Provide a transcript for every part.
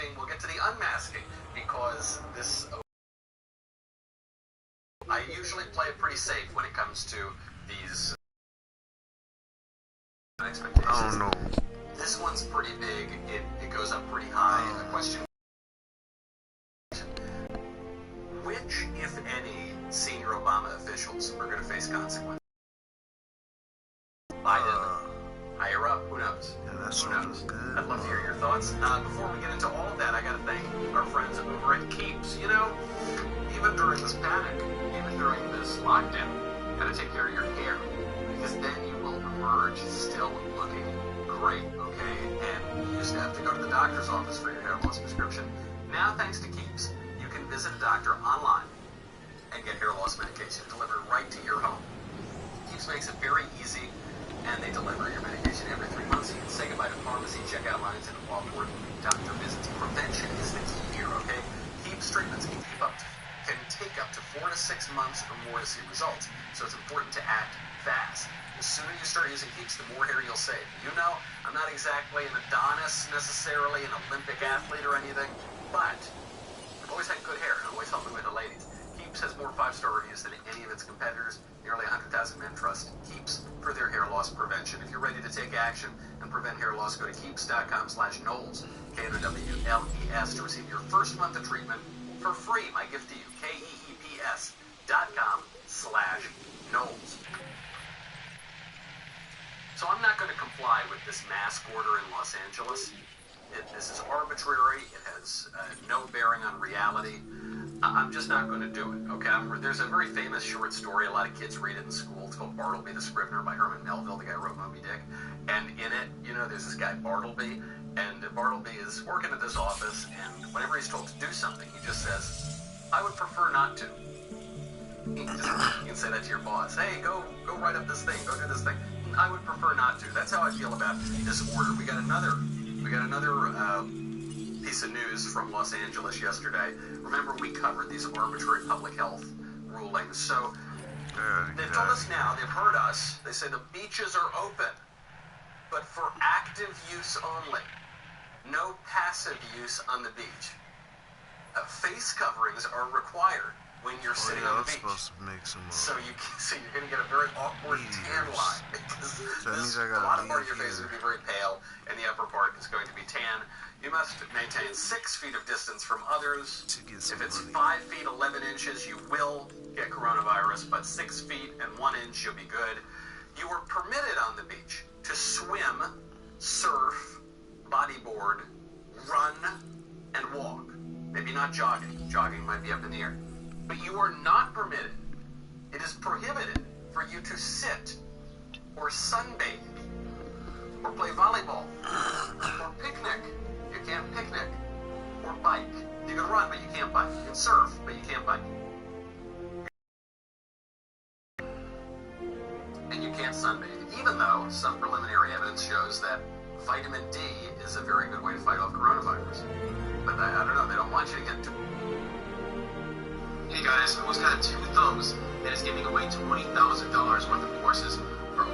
masking, we'll get to the unmasking, because this... I usually play it pretty safe when it comes to these expectations. Oh no. This one's pretty big. It goes up pretty high. The question: which, if any, senior Obama officials are going to face consequences? Biden, higher up, who knows? Yeah, that's Who knows? good. I'd love to hear your thoughts. Before we get into all of that, I got to thank our friends over at Keeps. You know, even during this panic, even during this lockdown, you got to take care of your hair, because then you will emerge still looking great, okay? And you used to have to go to the doctor's office for your hair loss prescription. Now, thanks to Keeps, you can visit a doctor online and get hair loss medication delivered right to your home. Keeps makes it very easy, and they deliver your medication every 3 months. You can say goodbye to pharmacy, checkout lines, and awkward doctor visits. Prevention is the key here, okay? Keeps treatments can take up to 4 to 6 months or more to see results, so it's important to act fast. The sooner you start using Keeps, the more hair you'll save. You know, I'm not exactly an Adonis necessarily, an Olympic athlete or anything, but I've always had good hair, and always helped me with the ladies. Keeps has more 5-star reviews than any of its competitors. Nearly 100,000 men trust Keeps for their hair loss prevention. If you're ready to take action and prevent hair loss, go to keeps.com/Knowles, KNOWLES, to receive your first month of treatment for free. My gift to you, KEEPS.com/Knowles. So I'm not going to comply with this mask order in Los Angeles. This is arbitrary. It has no bearing on reality. I'm just not going to do it, okay? There's a very famous short story. A lot of kids read it in school. It's called Bartleby the Scrivener by Herman Melville, the guy who wrote Moby Dick. And in it, you know, there's this guy Bartleby, and Bartleby is working at this office, and whenever he's told to do something, he just says, I would prefer not to. You can say that to your boss. Hey, go write up this thing. Go do this thing. I would prefer not to. That's how I feel about this order. We got another piece of news from Los Angeles yesterday. Remember, we covered these arbitrary public health rulings. So they've told us now, they've heard us. They say the beaches are open, but for active use only. No passive use on the beach. Face coverings are required when you're sitting on the beach. Supposed to make some, so you're going to get a very awkward tan line, because so the bottom part of your face is going to be very pale, and the upper part is going to be tan. You must maintain 6 feet of distance from others. If it's 5 feet 11 inches, you will get coronavirus, but 6 feet and 1 inch, you'll be good. You are permitted on the beach to swim, surf, bodyboard, run, and walk. Maybe not jogging. Jogging might be up in the air. But you are not permitted. It is prohibited for you to sit or sunbathe or play volleyball or picnic. You can't picnic or bike. You can run, but you can't bike. You can surf, but you can't bike. And you can't sunbathe, even though some preliminary evidence shows that vitamin D is a very good way to fight off coronavirus. But I don't know, they don't want you to get too... Hey guys, who's got 2 thumbs and is giving away $20,000 worth of courses for...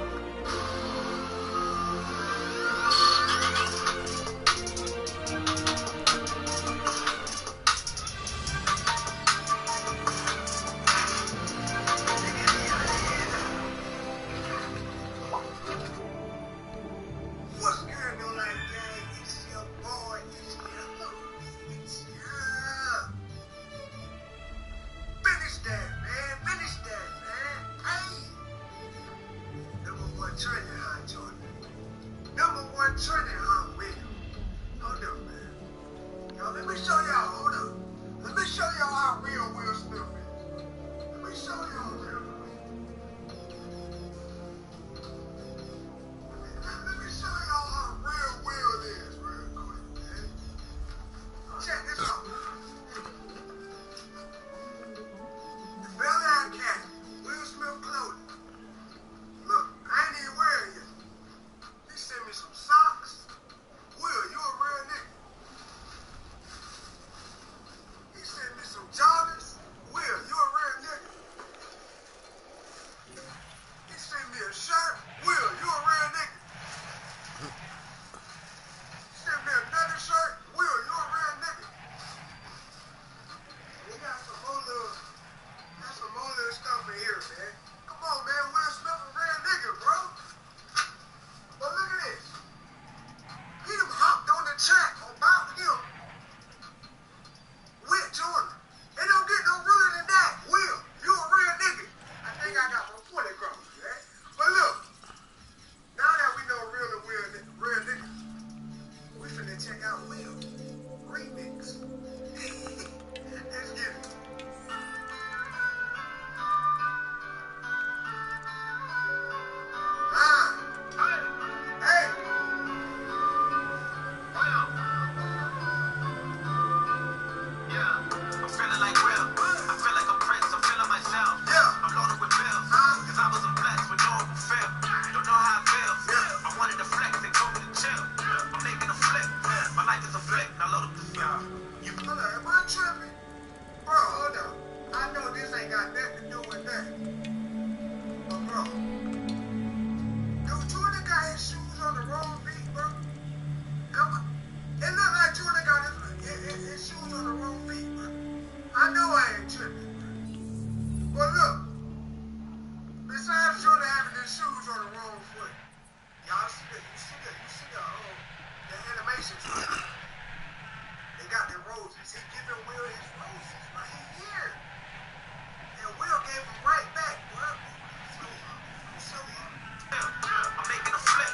You hold up, am I tripping? Bro, hold up. I know this ain't got nothing to do with that. But bro, dude, Jordan got his shoes on the wrong feet, bro. It look like Jordan got his shoes on the wrong feet, bro. I know I ain't tripping. But look, besides Jordan having his shoes on the wrong foot, y'all see the animations. They got their roses. He giving Will his roses right here. And Will gave them right back, bro. I'm making a flip.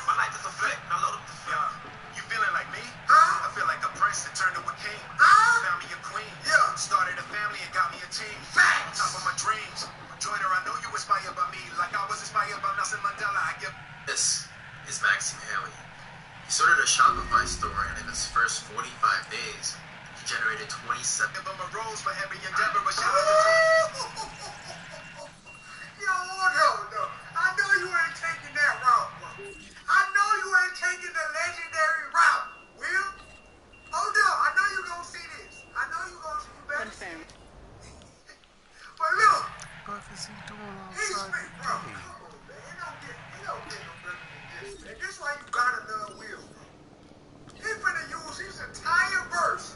My life is a flip. Now load up the flip. You feeling like me? Huh? I feel like a prince that turned to a king. Huh? Found me a queen. Yeah. Started a family and got me a team. Facts. Top of my dreams. Joiner, I know you inspired by me. Like I was inspired by Nelson Mandela. I give. This is Maxime Haley. He started a Shopify store, and in his first 45 days, he generated 27. Give him a rose for every endeavor. A shout out to Yo, no. I know you ain't taking that route, bro. I know you ain't taking the legendary route, Will. Hold up. I know you gonna see this. I know you gonna see better. Confirmed. But look, What is he doing he's outside big, the bro. gate? Come on, man. It don't get no better than this, man. This why you gotta love Will, bro. He finna use his entire verse.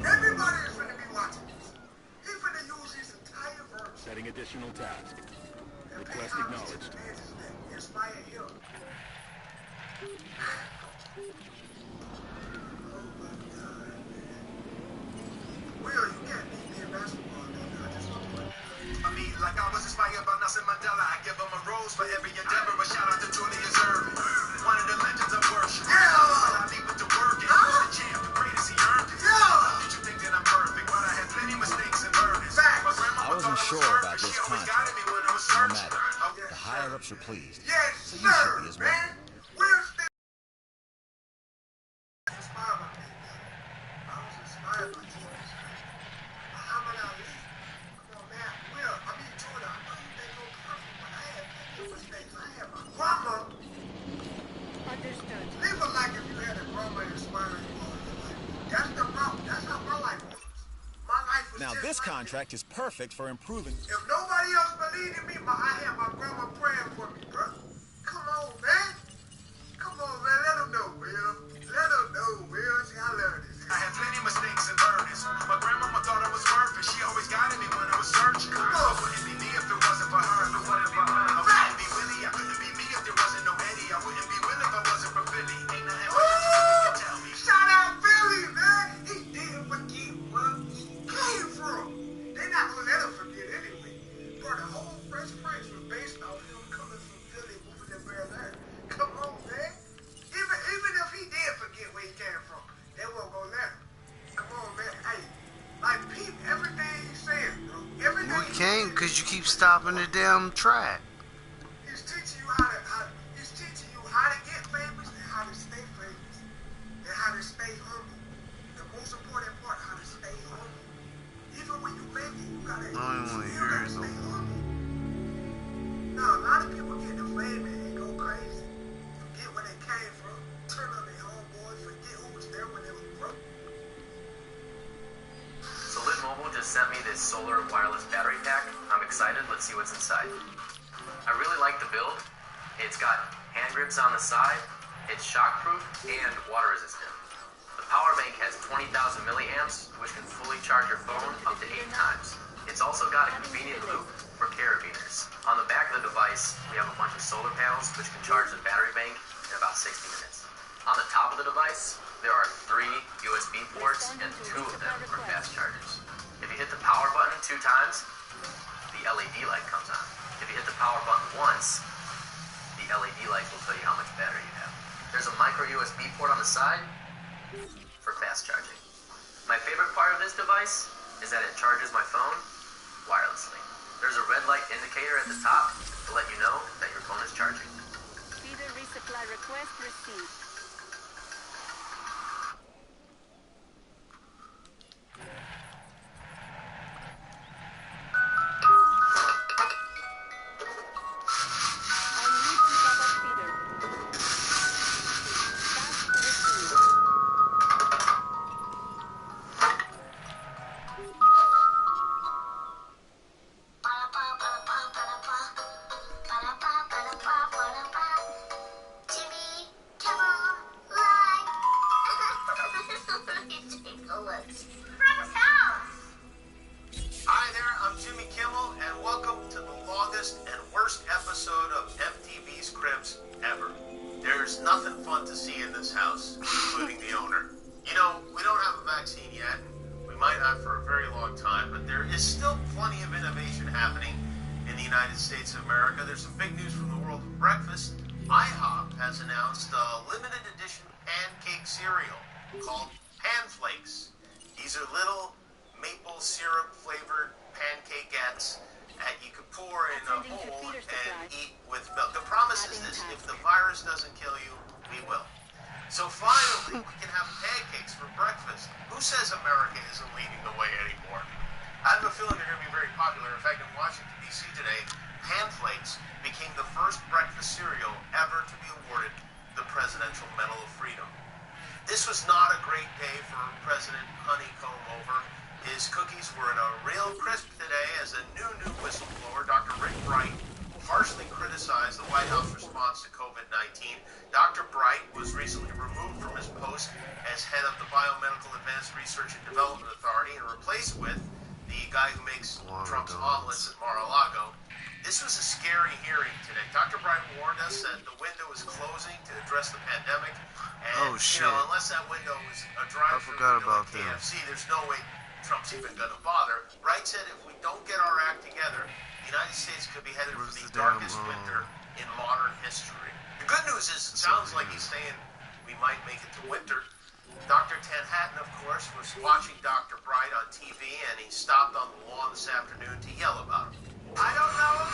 Everybody is finna be watching this. He finna use his entire verse. Setting additional task. And pay Request homage acknowledged. to the fans that inspire him. Will, you can't beat me in basketball, though. I just don't want I mean, like I was inspired by Nelson Mandela. I give him a rose for every endeavor. A shout out to Julius Erving. One of the legends of worship. Yeah. I leave with the work. And Huh? the champ, the greatest he earned it. Yeah. Did you think that I'm perfect? But I had plenty mistakes and burdens. Facts. My grandma I wasn't thought sure was about perfect. this She always contract. guided me when I was No searching. matter. Yes, The sir. higher-ups are pleased. Yes, So you should sir, be as well. man. Will still inspired by me. I was inspired by Jordan. Muhammad Ali. Come on, man. Will, I mean, Jordan, I know you think you're perfect, but I had plenty of mistakes. I had my grandma. Understood. Live a life if you had a grandma inspiring you all your life. That's the route. That's how my life was. My life was Now, just this like contract is perfect for improving. that. If nobody else believed in me, I had my grandma praying for me, bro. Come on, man. Come on, man. Let them know, Will. Let them know, Will. See, I love this. I had plenty mistakes and burdens. My grandmama thought I was perfect. She always guided me when I was searching. Come on. I wouldn't be me if it wasn't for her. If it wasn't for her. I wouldn't be Willie. I couldn't be me if there wasn't no Eddie. I wouldn't be Will if I wasn't for Philly. Ain't nothing much you can tell me. Shout out Philly, man. He didn't forget where he came from. They not gonna let him forget anyway. Bro, the whole Fresh Prince was based off him coming from Philly, moving to Bel Air. Come on, man. Even if he did forget where he came from, they won't gonna let him. Come on, man. Hey, like peep everything he's saying, bro. Everything We he's can't saying, because you keep stopping the damn track. he's teaching you how to get famous and how to stay famous and how to stay humble. The most important part, how to stay humble. Even when you make it, you gotta I don't wanna still hear gotta it no stay more. humble. Now a lot of people get the fame and go crazy, forget where they came from, turn on their homeboys, forget who was there when they was broke. So Lit Mobile just sent me this solar wireless battery pack. I'm excited. Let's see what's inside. I really like the build. It's got hand grips on the side. It's shockproof and water resistant. The power bank has 20,000 milliamps, which can fully charge your phone up to 8 times. It's also got a convenient loop for carabiners. On the back of the device, we have a bunch of solar panels, which can charge the battery bank in about 60 minutes. On the top of the device, there are 3 USB ports, and 2 of them are fast chargers. If you hit the power button 2 times, the LED light comes on. If you hit the power button once, the LED light will tell you how much battery you have. There's a micro USB port on the side for fast charging. My favorite part of this device is that it charges my phone wirelessly. There's a red light indicator at the top to let you know that your phone is charging. Feeder resupply request received. vaccine yet. We might not for a very long time, but there is still plenty of innovation happening in the United States of America. There's some big news from the world of breakfast. IHOP has announced a limited edition pancake cereal called Panflakes. These are little maple syrup flavored pancakeettes that you could pour in a bowl and eat with milk. The promise is this: if the virus doesn't kill you, we will. So finally, we can have pancakes for breakfast. Who says America isn't leading the way anymore? I have a feeling they're going to be very popular. In fact, in Washington, D.C. today, Panflakes became the first breakfast cereal ever to be awarded the Presidential Medal of Freedom. This was not a great day for President Honeycomb over. His cookies were in a real crisp today as a new whistleblower, Dr. Rick Bright, harshly criticized the White House response to COVID-19. Dr. Bright was recently removed from his post as head of the Biomedical Advanced Research and Development Authority and replaced with the guy who makes Trump's omelets at Mar-a-Lago. This was a scary hearing today. Dr. Bright warned us that the window is closing to address the pandemic. And, you know, unless that window is a drive-through window at KFC, there's no way Trump's even going to bother. Bright said if we don't get our act together, the United States could be headed for the darkest winter in modern history. The good news is it sounds like he's saying we might make it to winter. Dr. Manhattan, of course, was watching Dr. Bright on TV, and he stopped on the lawn this afternoon to yell about him. I don't know him.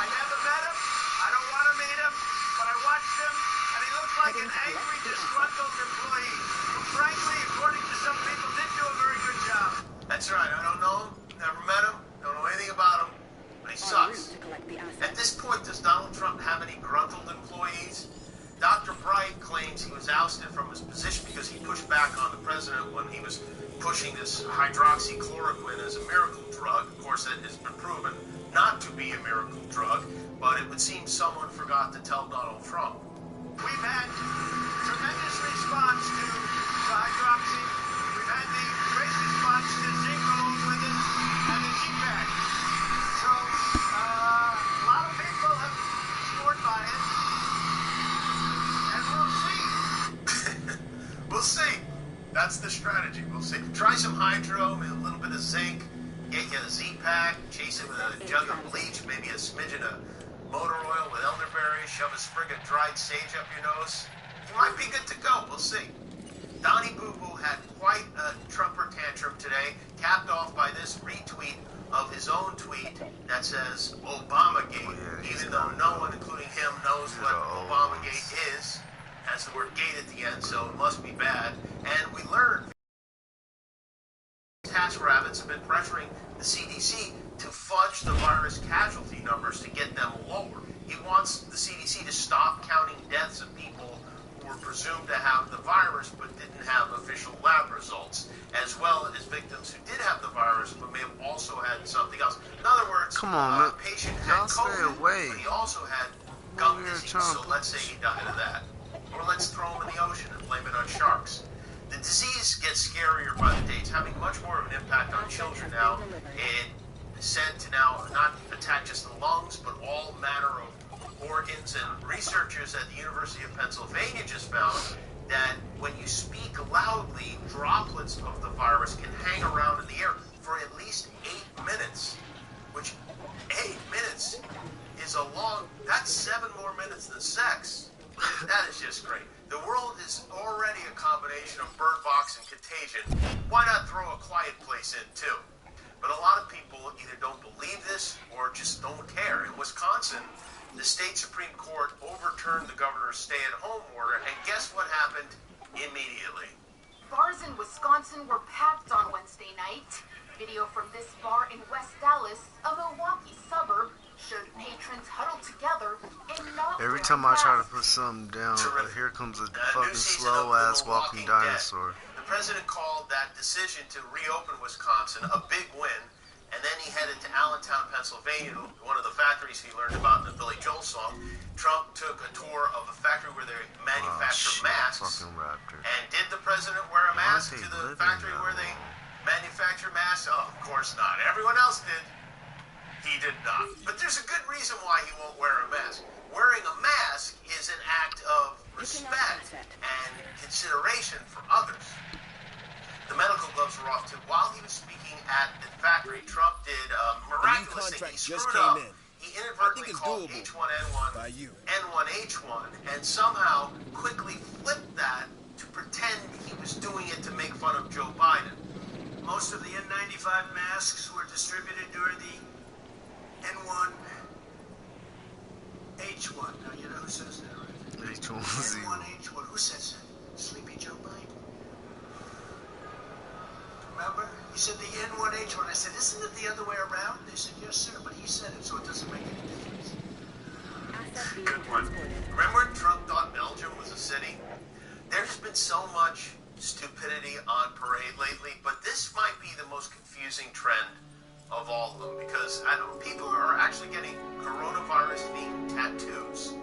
I never met him. I don't want to meet him. But I watched him, and he looks like an angry, disgruntled employee who, frankly, according to some people, didn't do a very good job. That's right. I don't know him. Never met him. Don't know anything about him. But he sucks. At this point, does Donald Trump have any gruntled employees? Dr. Bright claims he was ousted from his position because he pushed back on the president when he was pushing this hydroxychloroquine as a miracle drug. Of course, it has been proven not to be a miracle drug, but it would seem someone forgot to tell Donald Trump. We've had tremendous response to hydroxy. We've had the great response to zinc along with it and the Z-Pack. So, a lot of people have scored by it. And we'll see. We'll see. That's the strategy. We'll see. Try some hydro, a little bit of zinc, get you a Z-Pack, chase it with a jug of bleach, maybe a smidgen of motor oil with elderberry, shove a sprig of dried sage up your nose. You might be good to go. We'll see. Donnie Boo Boo had quite a Trumper tantrum today, capped off by this retweet of his own tweet that says Obamagate, even though no one, including him, knows what Obamagate is. Has the word gate at the end, so it must be bad. And we learned TaskRabbits have been pressuring the CDC to fudge the virus casualty numbers to get them lower. He wants the CDC to stop counting deaths of people who were presumed to have the virus but didn't have official lab results, as well as victims who did have the virus but may have also had something else. In other words, a patient had COVID, but he also had gum disease, so let's say he died of that. Or let's throw him in the ocean and blame it on sharks. The disease gets scarier by the day. It's having much more of an impact on children now. It is said to now not attack just the lungs, but all manner of organs. And researchers at the University of Pennsylvania just found that when you speak loudly, droplets of the virus can hang around in the air for at least 8 minutes, which 8 minutes is a long, that's 7 more minutes than sex. That is just great. The world is already a combination of bird box and contagion. Why not throw a quiet place in, too? But a lot of people either don't believe this or just don't care. In Wisconsin, the state Supreme Court overturned the governor's stay-at-home order, and guess what happened immediately? Bars in Wisconsin were packed on Wednesday night. Video from this bar in West Dallas, a Milwaukee suburb, showed patrons huddled together and not Every time I try to put something down, here comes a fucking slow-ass walking dinosaur. The president called that decision to reopen Wisconsin a big win, and then he headed to Allentown, Pennsylvania, one of the factories he learned about in the Billy Joel song. Trump took a tour of a factory where they manufacture masks. And did the president wear a mask to the factory where they manufacture masks? Oh, of course not. Everyone else did. He did not. But there's a good reason why he won't wear a mask. Wearing a mask is an act of respect and consideration for others. The medical off to, while he was speaking at the factory, Trump did a miraculous thing. He screwed up. He inadvertently called H1N1 N1H1 and somehow quickly flipped that to pretend he was doing it to make fun of Joe Biden. Most of the N95 masks were distributed during the N1H1. Now, you know who says that, right? H1Z1. N1H1. Who says that? Sleepy Joe Biden. Remember? He said the N1H1. I said, isn't it the other way around? They said, yes, sir, but he said it, so it doesn't make any difference. Good one. Remember when Trump thought Belgium was a city? There's been so much stupidity on parade lately, but this might be the most confusing trend of all of them, because I know people are actually getting coronavirus-themed tattoos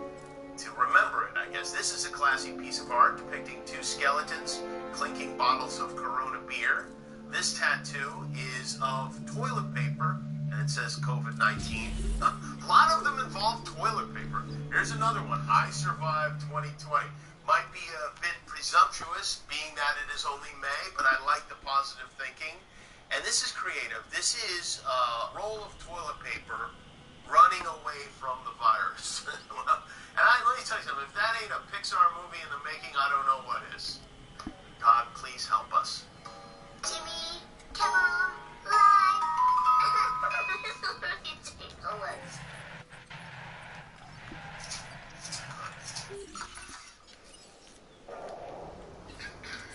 to remember it. I guess this is a classy piece of art depicting two skeletons clinking bottles of Corona beer. This tattoo is of toilet paper, and it says COVID-19. A lot of them involve toilet paper. Here's another one. I survived 2020. Might be a bit presumptuous, being that it is only May, but I like the positive thinking. And this is creative. This is a roll of toilet paper running away from the virus. Let me tell you something. If that ain't a Pixar movie in the making, I don't know what is. God, please help us. Jimmy, come on, live.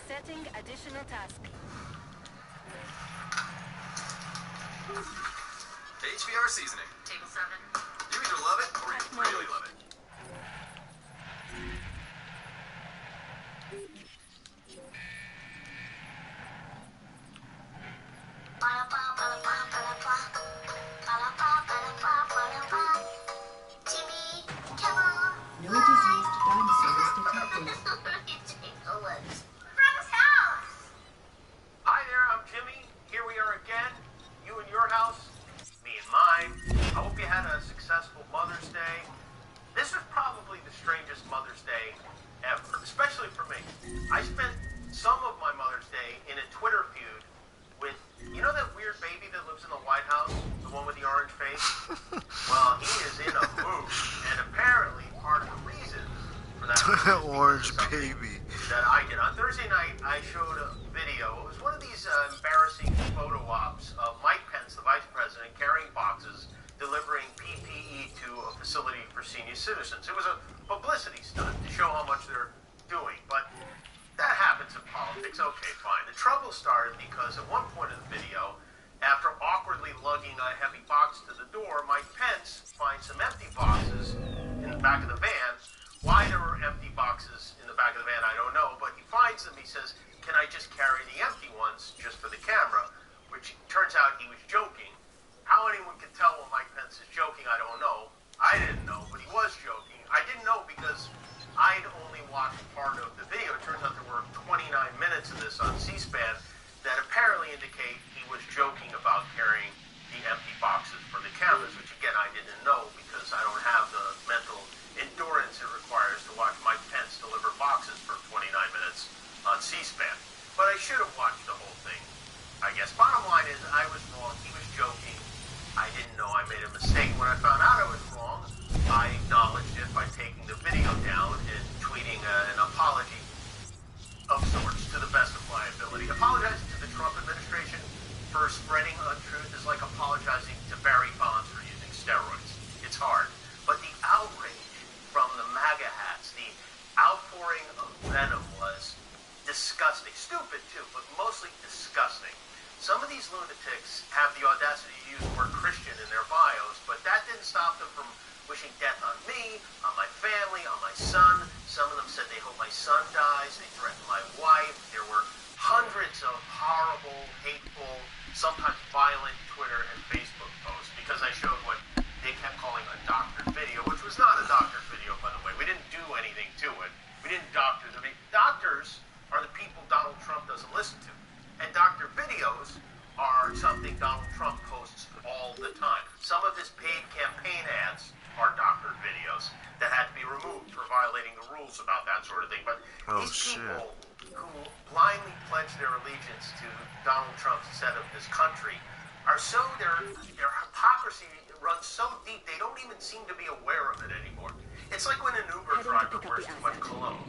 Setting additional task. HBR seasoning. Table 7. You either love it or you really love it. Jimmy, come on. No diseased dinosaurs detected. Frank's house. Hi there, I'm Jimmy. Here we are again. You and your house, me and mine. I hope you had a successful Mother's Day. This was probably the strangest Mother's Day ever, especially for me. I spent some of my Mother's Day in a Twitter feud with, you know that weird baby that lives in the White House? The one with the orange face? Well, he is in a mood, and apparently part of the reason for that Orange baby. that I did. On Thursday night, I showed a video. It was one of these embarrassing photo ops of Mike Pence, the vice president, carrying boxes, delivering PPE to a facility for senior citizens. It was a publicity stunt to show how much they're doing, but that happens in politics. Okay, fine. The trouble started because at one point in the video, after awkwardly lugging a heavy box to the door, Mike Pence finds some empty boxes in the back of the van. Why there were empty boxes in the back of the van, I don't know, but he finds them. He says, can I just carry the empty ones just for the camera? Which turns out he was joking. How anyone can tell when Mike Pence is joking, I don't know. I didn't know, but he was joking. I didn't know because I'd only watched part of the video. It turns out there were 29 minutes of this on C-SPAN that apparently indicate he was joking about carrying the empty boxes for the cameras, which again, I didn't know because I don't have the mental endurance it requires to watch Mike Pence deliver boxes for 29 minutes on C-SPAN. But I should have watched the whole thing, I guess. Bottom line is, I was wrong. He was joking. I didn't know I made a mistake. When I found out I was wrong, I acknowledged it by taking the video down and tweeting an apology of sorts to the best of my ability. Apologizing to the Trump administration for spreading untruth is like apologizing to Barry Bonds for using steroids. It's hard. But the outrage from the MAGA hats, the outpouring of venom was disgusting. Stupid, too, but mostly disgusting. Some of these lunatics have the audacity to use the word Christian in their bios, but that didn't stop them from wishing death on me, on my family, on my son. Some of them said they hope my son dies. They threatened my wife. There were hundreds of horrible, hateful, sometimes violent Twitter and Facebook posts because I showed what they kept calling a doctored video, which was not a doctored video, by the way. We didn't do anything to it. We didn't doctor the video. Doctors are the people Donald Trump doesn't listen to. And doctor videos are something Donald Trump posts all the time. Some of his paid campaign ads are doctored videos that had to be removed for violating the rules about that sort of thing. But these people who blindly pledge their allegiance to Donald Trump said of this country are so, their hypocrisy runs so deep, they don't even seem to be aware of it anymore. It's like when an Uber driver wears too much cologne.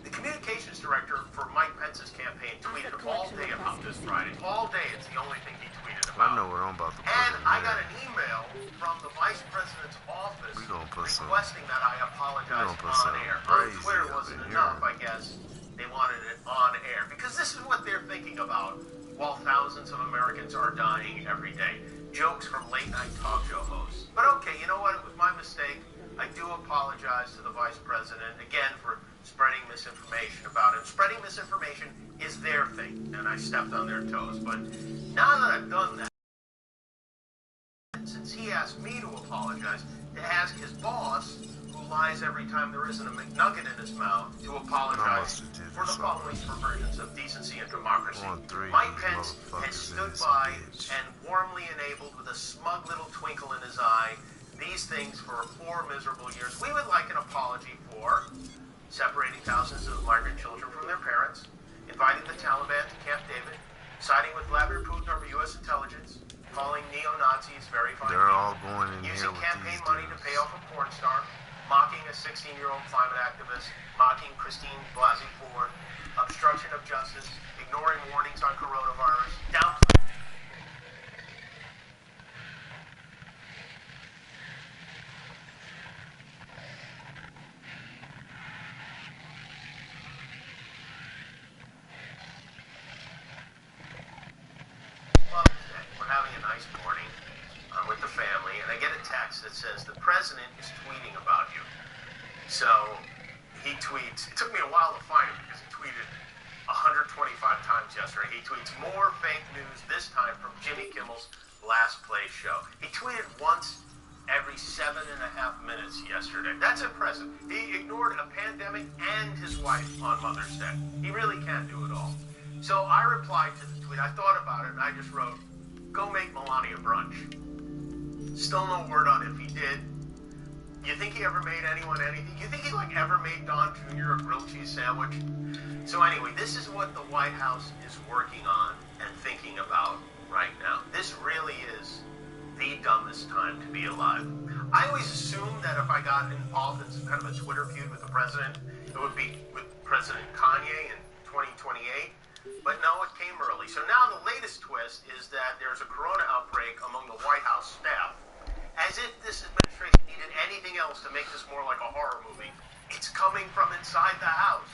The communications director for Mike Pence's campaign tweeted all day about this Friday. All day, it's the only thing he tweeted about. I know what I'm about to put And in I there. got an email from the vice president's office requesting that I apologize on air. On Twitter wasn't enough, I guess. They wanted it on air. Because this is what they're thinking about while thousands of Americans are dying every day. Jokes from late-night talk show hosts. But okay, you know what? It was my mistake. I do apologize to the vice president, again, for spreading misinformation about him. Spreading misinformation is their thing, and I stepped on their toes. But now that I've done that, since he asked me to apologize, to ask his boss, who lies every time there isn't a McNugget in his mouth, to apologize for the following perversions of decency and democracy. Mike Pence has stood by and warmly enabled, with a smug little twinkle in his eye, these things for 4 miserable years. We would like an apology for separating thousands of migrant children from their parents, inviting the Taliban to Camp David, siding with Vladimir Putin over U.S. intelligence, calling neo-Nazis very fine people, using campaign money to pay off a porn star, mocking a 16-year-old climate activist, mocking Christine Blasey Ford, obstruction of justice, ignoring warnings on coronavirus, downplaying. We're having a nice morning with the family, and I get a text that says the president is tweeting about you. So he tweets. It took me a while to find him because he tweeted 125 times yesterday. He tweets more fake news, this time from Jimmy Kimmel's Last Play show. He tweeted once every 7.5 minutes yesterday. That's impressive. He ignored a pandemic and his wife on Mother's Day. He really can do it all. So I replied to the tweet. I thought about it, and I just wrote, "Go make Melania brunch." Still no word on if he did. You think he ever made anyone anything? You think he ever made Don Jr. a grilled cheese sandwich? So anyway, this is what the White House is working on and thinking about right now. This really is the dumbest time to be alive. I always assumed that if I got involved in some kind of a Twitter feud with the president, it would be with President Kanye in 2028. But no, it came early. So now the latest twist is that there's a corona outbreak among the White House staff. As if this administration needed anything else to make this more like a horror movie. It's coming from inside the house.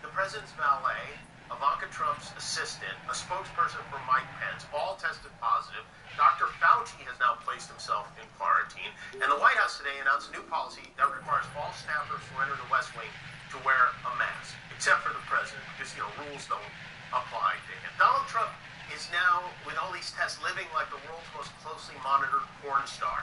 The president's valet, Ivanka Trump's assistant, a spokesperson for Mike Pence, all tested positive. Dr. Fauci has now placed himself in quarantine. And the White House today announced a new policy that requires all staffers who enter the West Wing to wear a mask, except for the president, because, rules don't apply to him. Donald Trump is now, with all these tests, living like the world's most closely monitored porn star.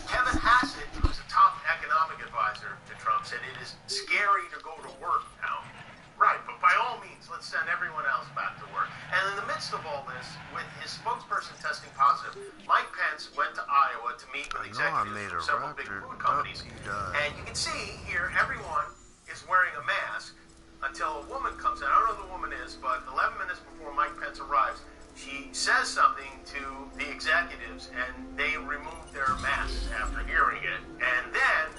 Kevin Hassett, who is a top economic advisor to Trump, said it is scary to go to work now. Right, but by all means, let's send everyone else back to work. And in the midst of all this, with his spokesperson testing positive, Mike Pence went to Iowa to meet with executives from several big food companies. And you can see here, everyone is wearing a mask until a woman comes in. I don't know who the woman is, but 11 minutes before Mike Pence arrives, she says something to the executives, and they remove their masks after hearing it. And then,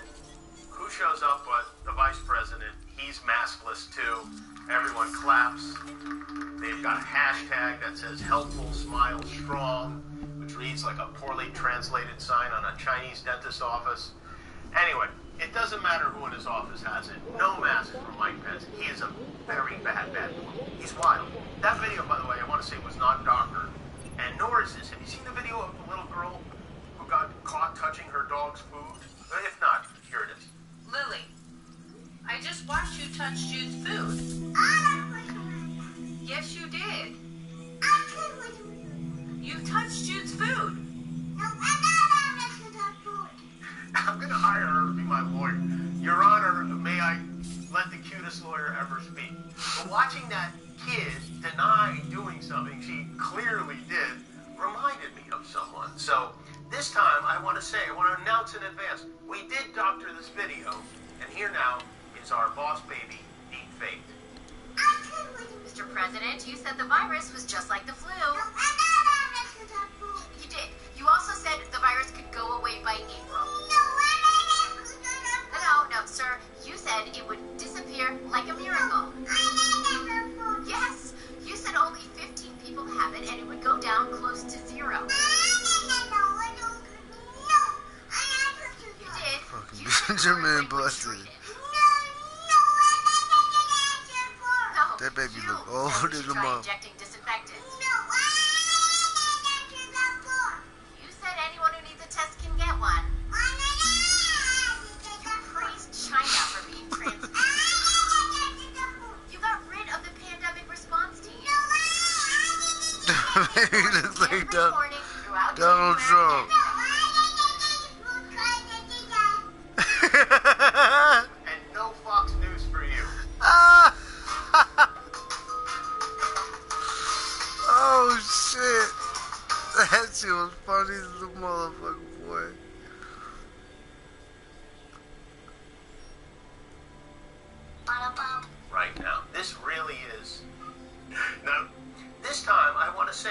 who shows up but the vice president? He's maskless too. Everyone claps. They've got a hashtag that says "helpful smile strong," which reads like a poorly translated sign on a Chinese dentist office. Anyway, it doesn't matter who in his office has it. No mask for Mike Pence. He is a very bad boy. He's wild. That video, by the way, I want to say was not doctored. And nor is this. Have you seen the video of the little girl who got caught touching her dog's food? If not, here it is. Lily, I just watched you touch Jude's food. Yes, you did. You touched Jude's food. I'm going to hire her to be my lawyer. Your Honor, may I let the cutest lawyer ever speak? But watching that kid deny doing something she clearly did reminded me of someone. So this time, I want to announce in advance, we did doctor this video, and here now is our boss baby, deep faked. Mr. President, you said the virus was just like the flu. Benjamin busted. No, That baby you look said old we as should a try mother. injecting disinfectant. You said anyone who needs a test can get one. You praised China for being transparent. You got rid of the pandemic response team. Baby looks like Every morning throughout Donald January Trump. And no Fox News for you. Oh shit. That shit was funny as a motherfucker, boy. Right now. This really is. Now, this time I want to say.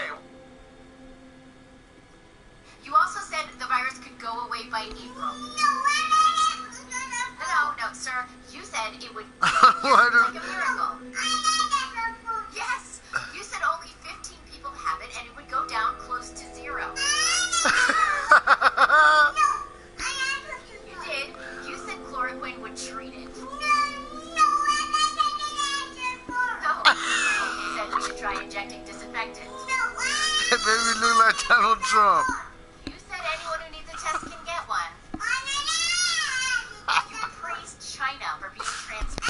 You also said the virus could go away by April. No, sir. You said it would What like a miracle. Yes. You said only 15 people have it and it would go down close to zero. You did. You said chloroquine would treat it. No. You said we should try injecting disinfectant. That baby look like Donald Trump. You said anyone who needs a test can get one. You praised China for being transparent.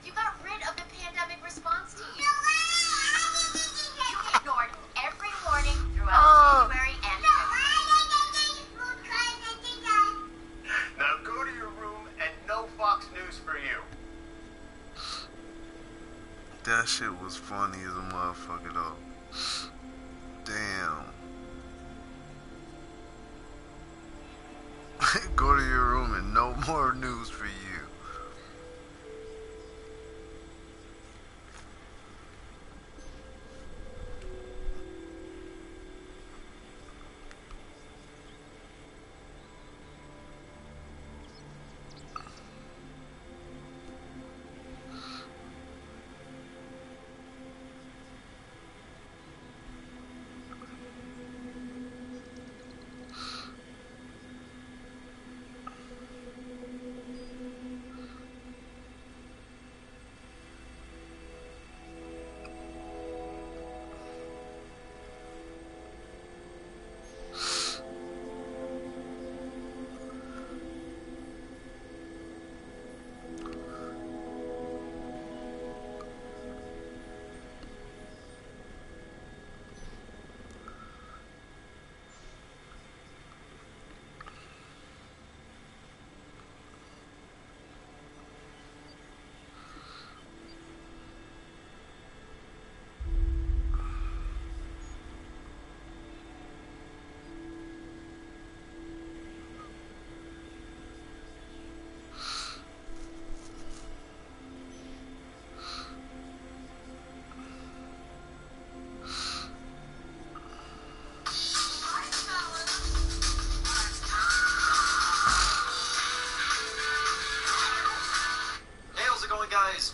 You got rid of the pandemic response team. You ignored every warning throughout January and February. Now go to your room and no Fox News for you. That shit was funny as a motherfucker though. Damn. Go to your room and no more news for you.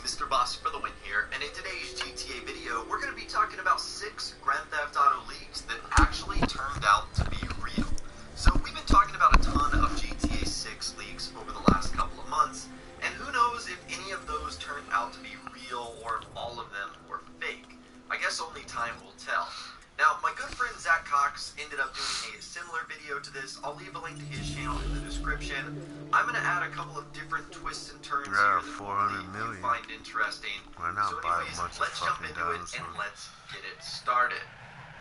Mr. Boss for the win here, and in today's GTA video, we're going to be talking about 6 Grand Theft Auto leaks that actually turned out to be real. So we've been talking about a ton of GTA 6 leaks over the last couple of months, and who knows if any of those turned out to be real or if all of them were fake. I guess only time will tell. Now, my good friend Zach Cox ended up doing a similar video to this. I'll leave a link to his channel in the description. I'm going to add a couple of different twists and turns here that hopefully you find interesting. Why not So buy a anyways, bunch of let's jump fucking into it dinosaurs? and let's get it started.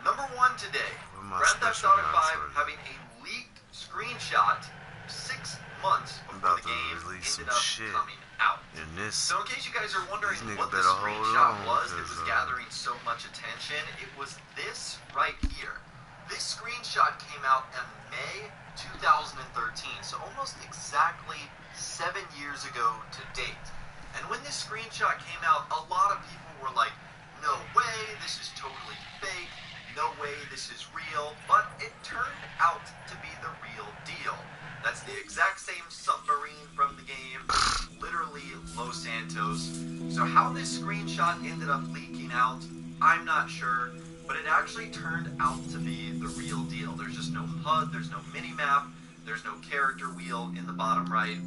Number 1 today, Where my Grand Theft special Auto 5 dinosaurs? having a leaked screenshot 6 months I'm before about the to game release ended some up shit coming out. in this. So in case you guys are wondering These what niggas the better hold screenshot on, was that 'cause, was gathering so much attention, it was this right here. This screenshot came out in May 2013, so almost exactly 7 years ago to date. And when this screenshot came out, a lot of people were like, no way, this is totally fake, no way, this is real, but it turned out to be the real deal. That's the exact same submarine from the game, literally Los Santos. So how this screenshot ended up leaking out, I'm not sure, but it actually turned out to be the real deal. There's just no HUD, there's no mini-map, There's no character wheel in the bottom right.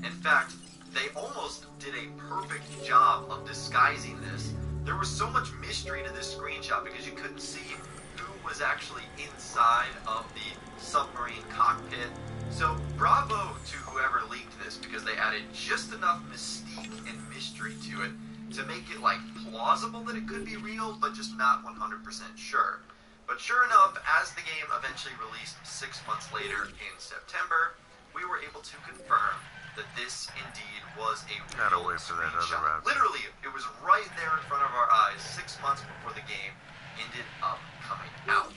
In fact, they almost did a perfect job of disguising this. There was so much mystery to this screenshot because you couldn't see who was actually inside of the submarine cockpit. So bravo to whoever leaked this, because they added just enough mystique and mystery to it to make it like plausible that it could be real, but just not 100% sure. But sure enough, as the game eventually released 6 months later in September, we were able to confirm that this indeed was a real screenshot. Literally, it was right there in front of our eyes 6 months before the game ended up coming out.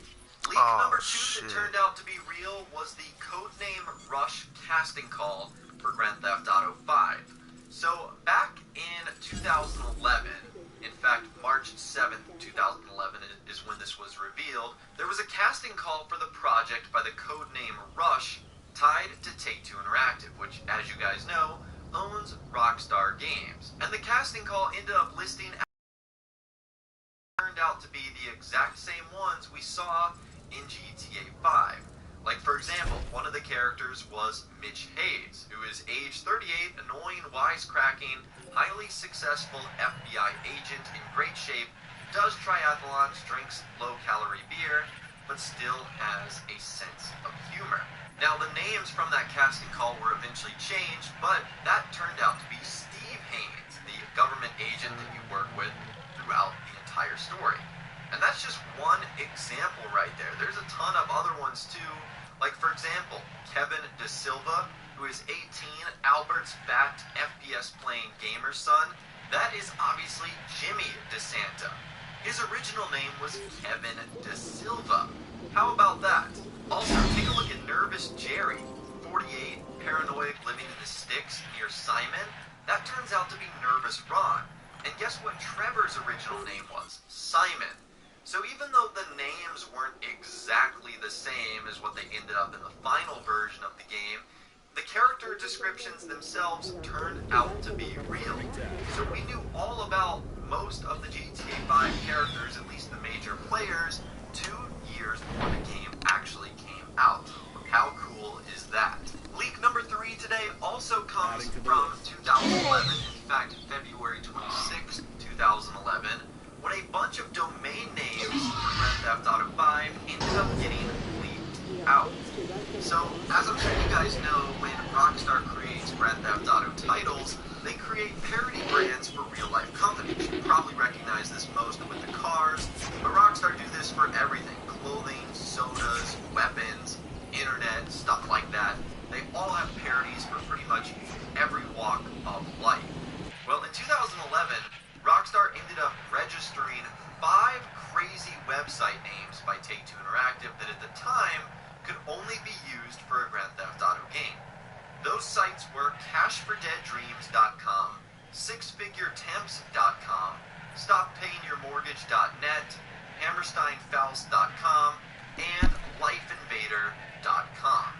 Leak number 2 that turned out to be real was the codename Rush casting call for Grand Theft Auto 5. So back in 2011, in fact March 7th, 2011 is when this was revealed, there was a casting call for the project by the codename Rush tied to Take-Two Interactive, which, as you guys know, owns Rockstar Games. And the casting call ended up listing turned out to be the exact same ones we saw in GTA 5. Like, for example, one of the characters was Mitch Hayes, who is age 38, annoying, wisecracking, highly successful FBI agent in great shape, does triathlons, drinks low-calorie beer, but still has a sense of humor. Now, the names from that casting call were eventually changed, but that turned out to be Steve Haynes, the government agent that you work with throughout the entire story. And that's just one example right there. There's a ton of other ones too. Like, for example, Kevin De Silva, who is 18, Albert's fat FPS playing gamer son. That is obviously Jimmy DeSanta. His original name was Kevin De Silva. How about that? Also, take a look at Nervous Jerry, 48, paranoid, living in the sticks near Simon. That turns out to be Nervous Ron. And guess what Trevor's original name was? Simon. So even though the names weren't exactly the same as what they ended up in the final version of the game, the character descriptions themselves turned out to be real. So we knew all about most of the GTA 5 characters, at least the major players, 2 years before the game actually came out. How cool is that? Leak number 3 today also comes from 2011, in fact February 26, 2011, when a bunch of domain names for Grand Theft Auto 5 ended up getting leaked out. So, as I'm sure you guys know, when Rockstar creates Grand Theft Auto titles, they create parody brands for real-life companies. You probably recognize this most with the cars, but Rockstar do this for everything. Clothing, sodas, weapons, internet, stuff like that. They all have parodies for pretty much every walk of life. Well, in 2011, Rockstar ended up registering 5 crazy website names by Take-Two Interactive that at the time could only be used for a Grand Theft Auto game. Those sites were cashfordeaddreams.com, sixfiguretemps.com, stoppayingyourmortgage.net, hammersteinfaust.com, and lifeinvader.com.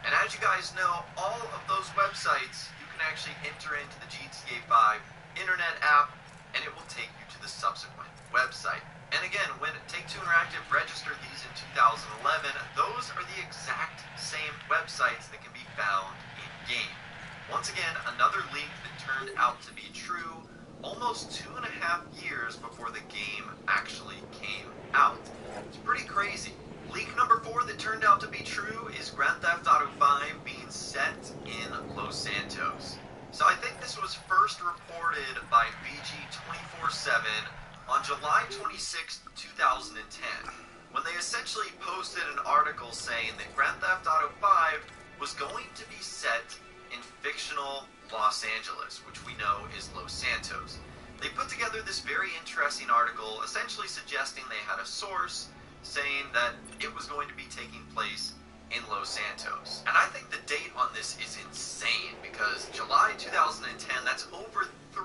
And as you guys know, all of those websites you can actually enter into the GTA 5 internet app, and it will take you to the subsequent website. And again, when Take-Two Interactive registered these in 2011, those are the exact same websites that can be found in-game. Once again, another leak that turned out to be true almost 2.5 years before the game actually came out. It's pretty crazy. Leak number 4 that turned out to be true is Grand Theft Auto 5 being set in Los Santos. So I think this was first reported by VG247 on July 26, 2010, when they essentially posted an article saying that Grand Theft Auto 5 was going to be set in fictional Los Angeles, which we know is Los Santos. They put together this very interesting article essentially suggesting they had a source saying that it was going to be taking place in Los Santos. And I think the date on this is insane because July 2010, that's over 3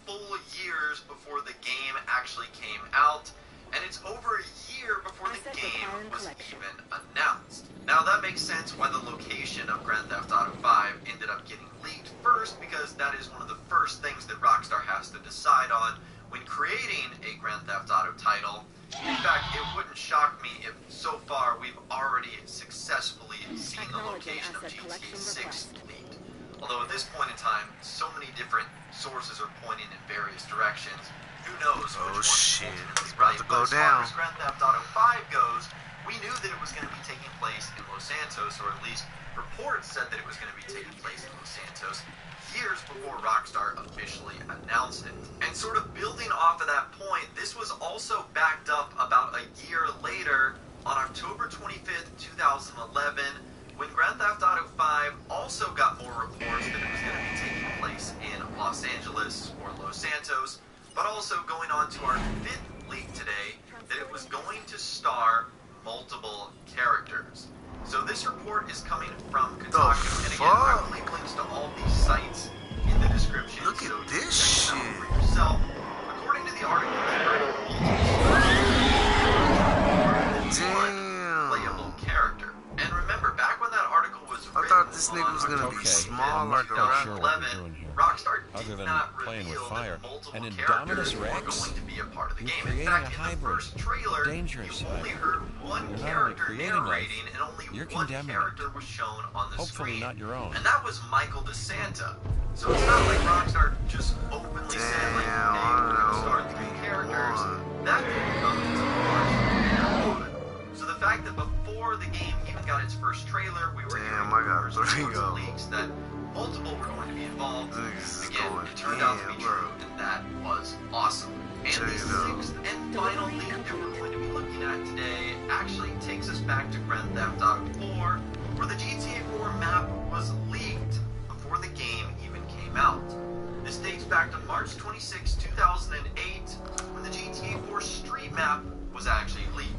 full years before the game actually came out, and it's over a year before the game was even announced. Now that makes sense why the location of Grand Theft Auto 5 ended up getting leaked first, because that is one of the first things that Rockstar has to decide on when creating a Grand Theft Auto title. In fact, fact, it wouldn't shock me if so far we've already successfully seen the location of GTA 6 leaked. Although at this point in time, so many different sources are pointing in various directions. Who knows which one is ultimately right. But as far as Grand Theft Auto 5 goes, we knew that it was going to be taking place in Los Santos, or at least reports said that it was going to be taking place in Los Santos years before Rockstar officially announced it. And sort of building off of that point, this was also backed up about a year later on October 25th, 2011, when Grand Theft Auto 5 also got more reports that it was going to be taking place in Los Angeles or Los Santos, but also going on to our fifth leak today that it was going to star multiple characters. So this report is coming from Kotaku, and again, I will leave links to all these sites in the description. Look so at you can this check it out shit. for yourself. According to the article, damn, playable character. And remember, back when that article was written, I thought this nigga was gonna be small like a rat. 11, Rockstar Other did than not playing with reveal fire. that multiple And characters Indominus were Rex? going to be a part of the You're game. In creating fact, a in the hybrid, first trailer, dangerous you only hybrid. heard one You're not only character creating narrating, life, and only you're one condemning character it. was shown on the Hopefully screen. not your own. And that was Michael DeSanta. So it's not like Rockstar just openly said, like, hey, we're going to start 3 characters. That didn't come until March later on. So the fact that before the game even got its first trailer, we were hearing rumors and leaks that multiple were going to be involved. Again, it turned out to be true, and that was awesome. And the sixth and final leak that we're going to be looking at today actually takes us back to Grand Theft Auto 4, where the GTA 4 map was leaked before the game even came out. This dates back to March 26, 2008, when the GTA 4 street map was actually leaked.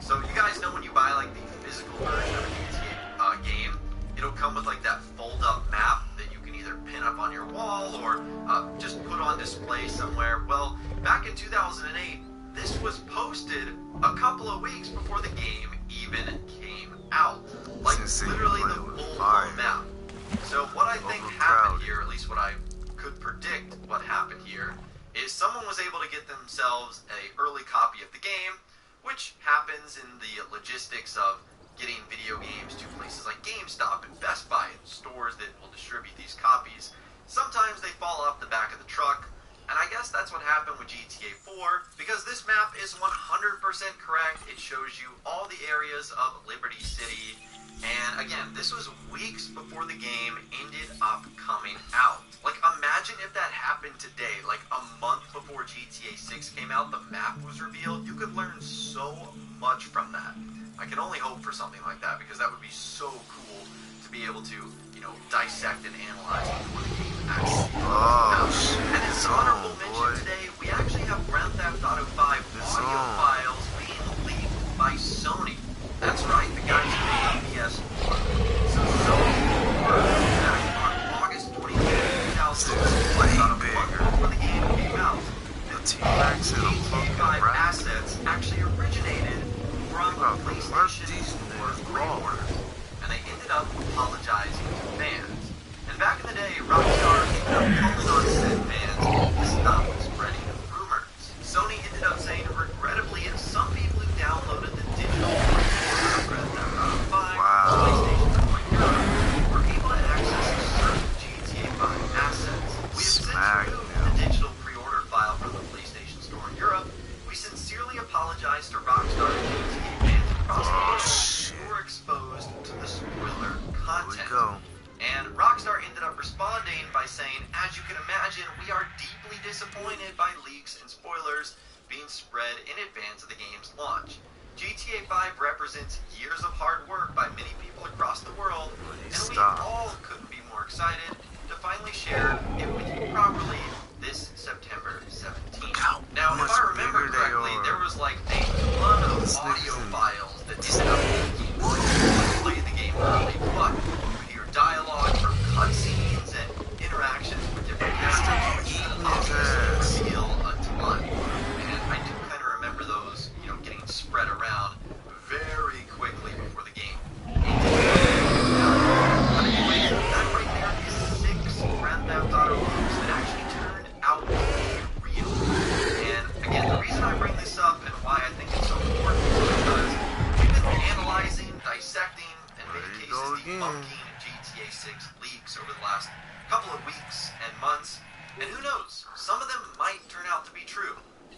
So you guys know when you buy like the physical version of a GTA game, it'll come with like that fold-up map that you can either pin up on your wall or just put on display somewhere. Well, back in 2008, this was posted a couple of weeks before the game even came out. Like literally the full map. So what I think happened here, at least what I could predict what happened here, is someone was able to get themselves an early copy of the game, which happens in the logistics of getting video games to places like GameStop and Best Buy and stores that will distribute these copies. Sometimes they fall off the back of the truck, and I guess that's what happened with GTA 4, because this map is 100% correct. It shows you all the areas of Liberty City, and again, this was weeks before the game ended up coming out. Like, imagine if that happened today, like a month before GTA 6 came out, the map was revealed. You could learn so much from that. I can only hope for something like that, because that would be so cool to be able to, you know, dissect and analyze before the game actually comes out. And as an honorable mention today, we actually have Grand Theft Auto 5 audio files being leaked by Sony. That's right, the guys who made PS4. So Sony back on August 25th, 2006, about a month before the game came out, the GTA 5 assets actually originated from PlayStation 4 pre-orders, and they ended up apologizing to fans. And back in the day, Rockstar ended up calling on said fans to stop spreading rumors. Sony ended up saying, regrettably, some people who downloaded the digital pre-order of Grand Theft Auto 5 from PlayStation 4 Europe were able to access certain GTA 5 assets. We have since removed the digital pre-order file from the PlayStation Store in Europe. We sincerely apologize to Rockstar and GTA fans across the world who were exposed to the spoiler content. And Rockstar ended up responding by saying, as you can imagine, we are deeply disappointed by leaks and spoilers being spread in advance of the game's launch. GTA 5 represents years of hard work by many people across the world, and we all couldn't be more excited to finally share it with you properly this September 17th. Now, if I remember correctly, there was like a ton of audio files that ended up leaking when you played the game early, but you could hear dialogue from cutscenes and interactions with different characters, which obviously reveal a ton. And I do kind of remember those, you know, getting spread around very quickly before the game. But anyway, that right there is 6 Grand Theft Auto games that actually turned out to be real. And again, the reason I bring this up and why I think it's so 6 leaks over the last couple of weeks and months, and who knows, some of them might turn out to be true.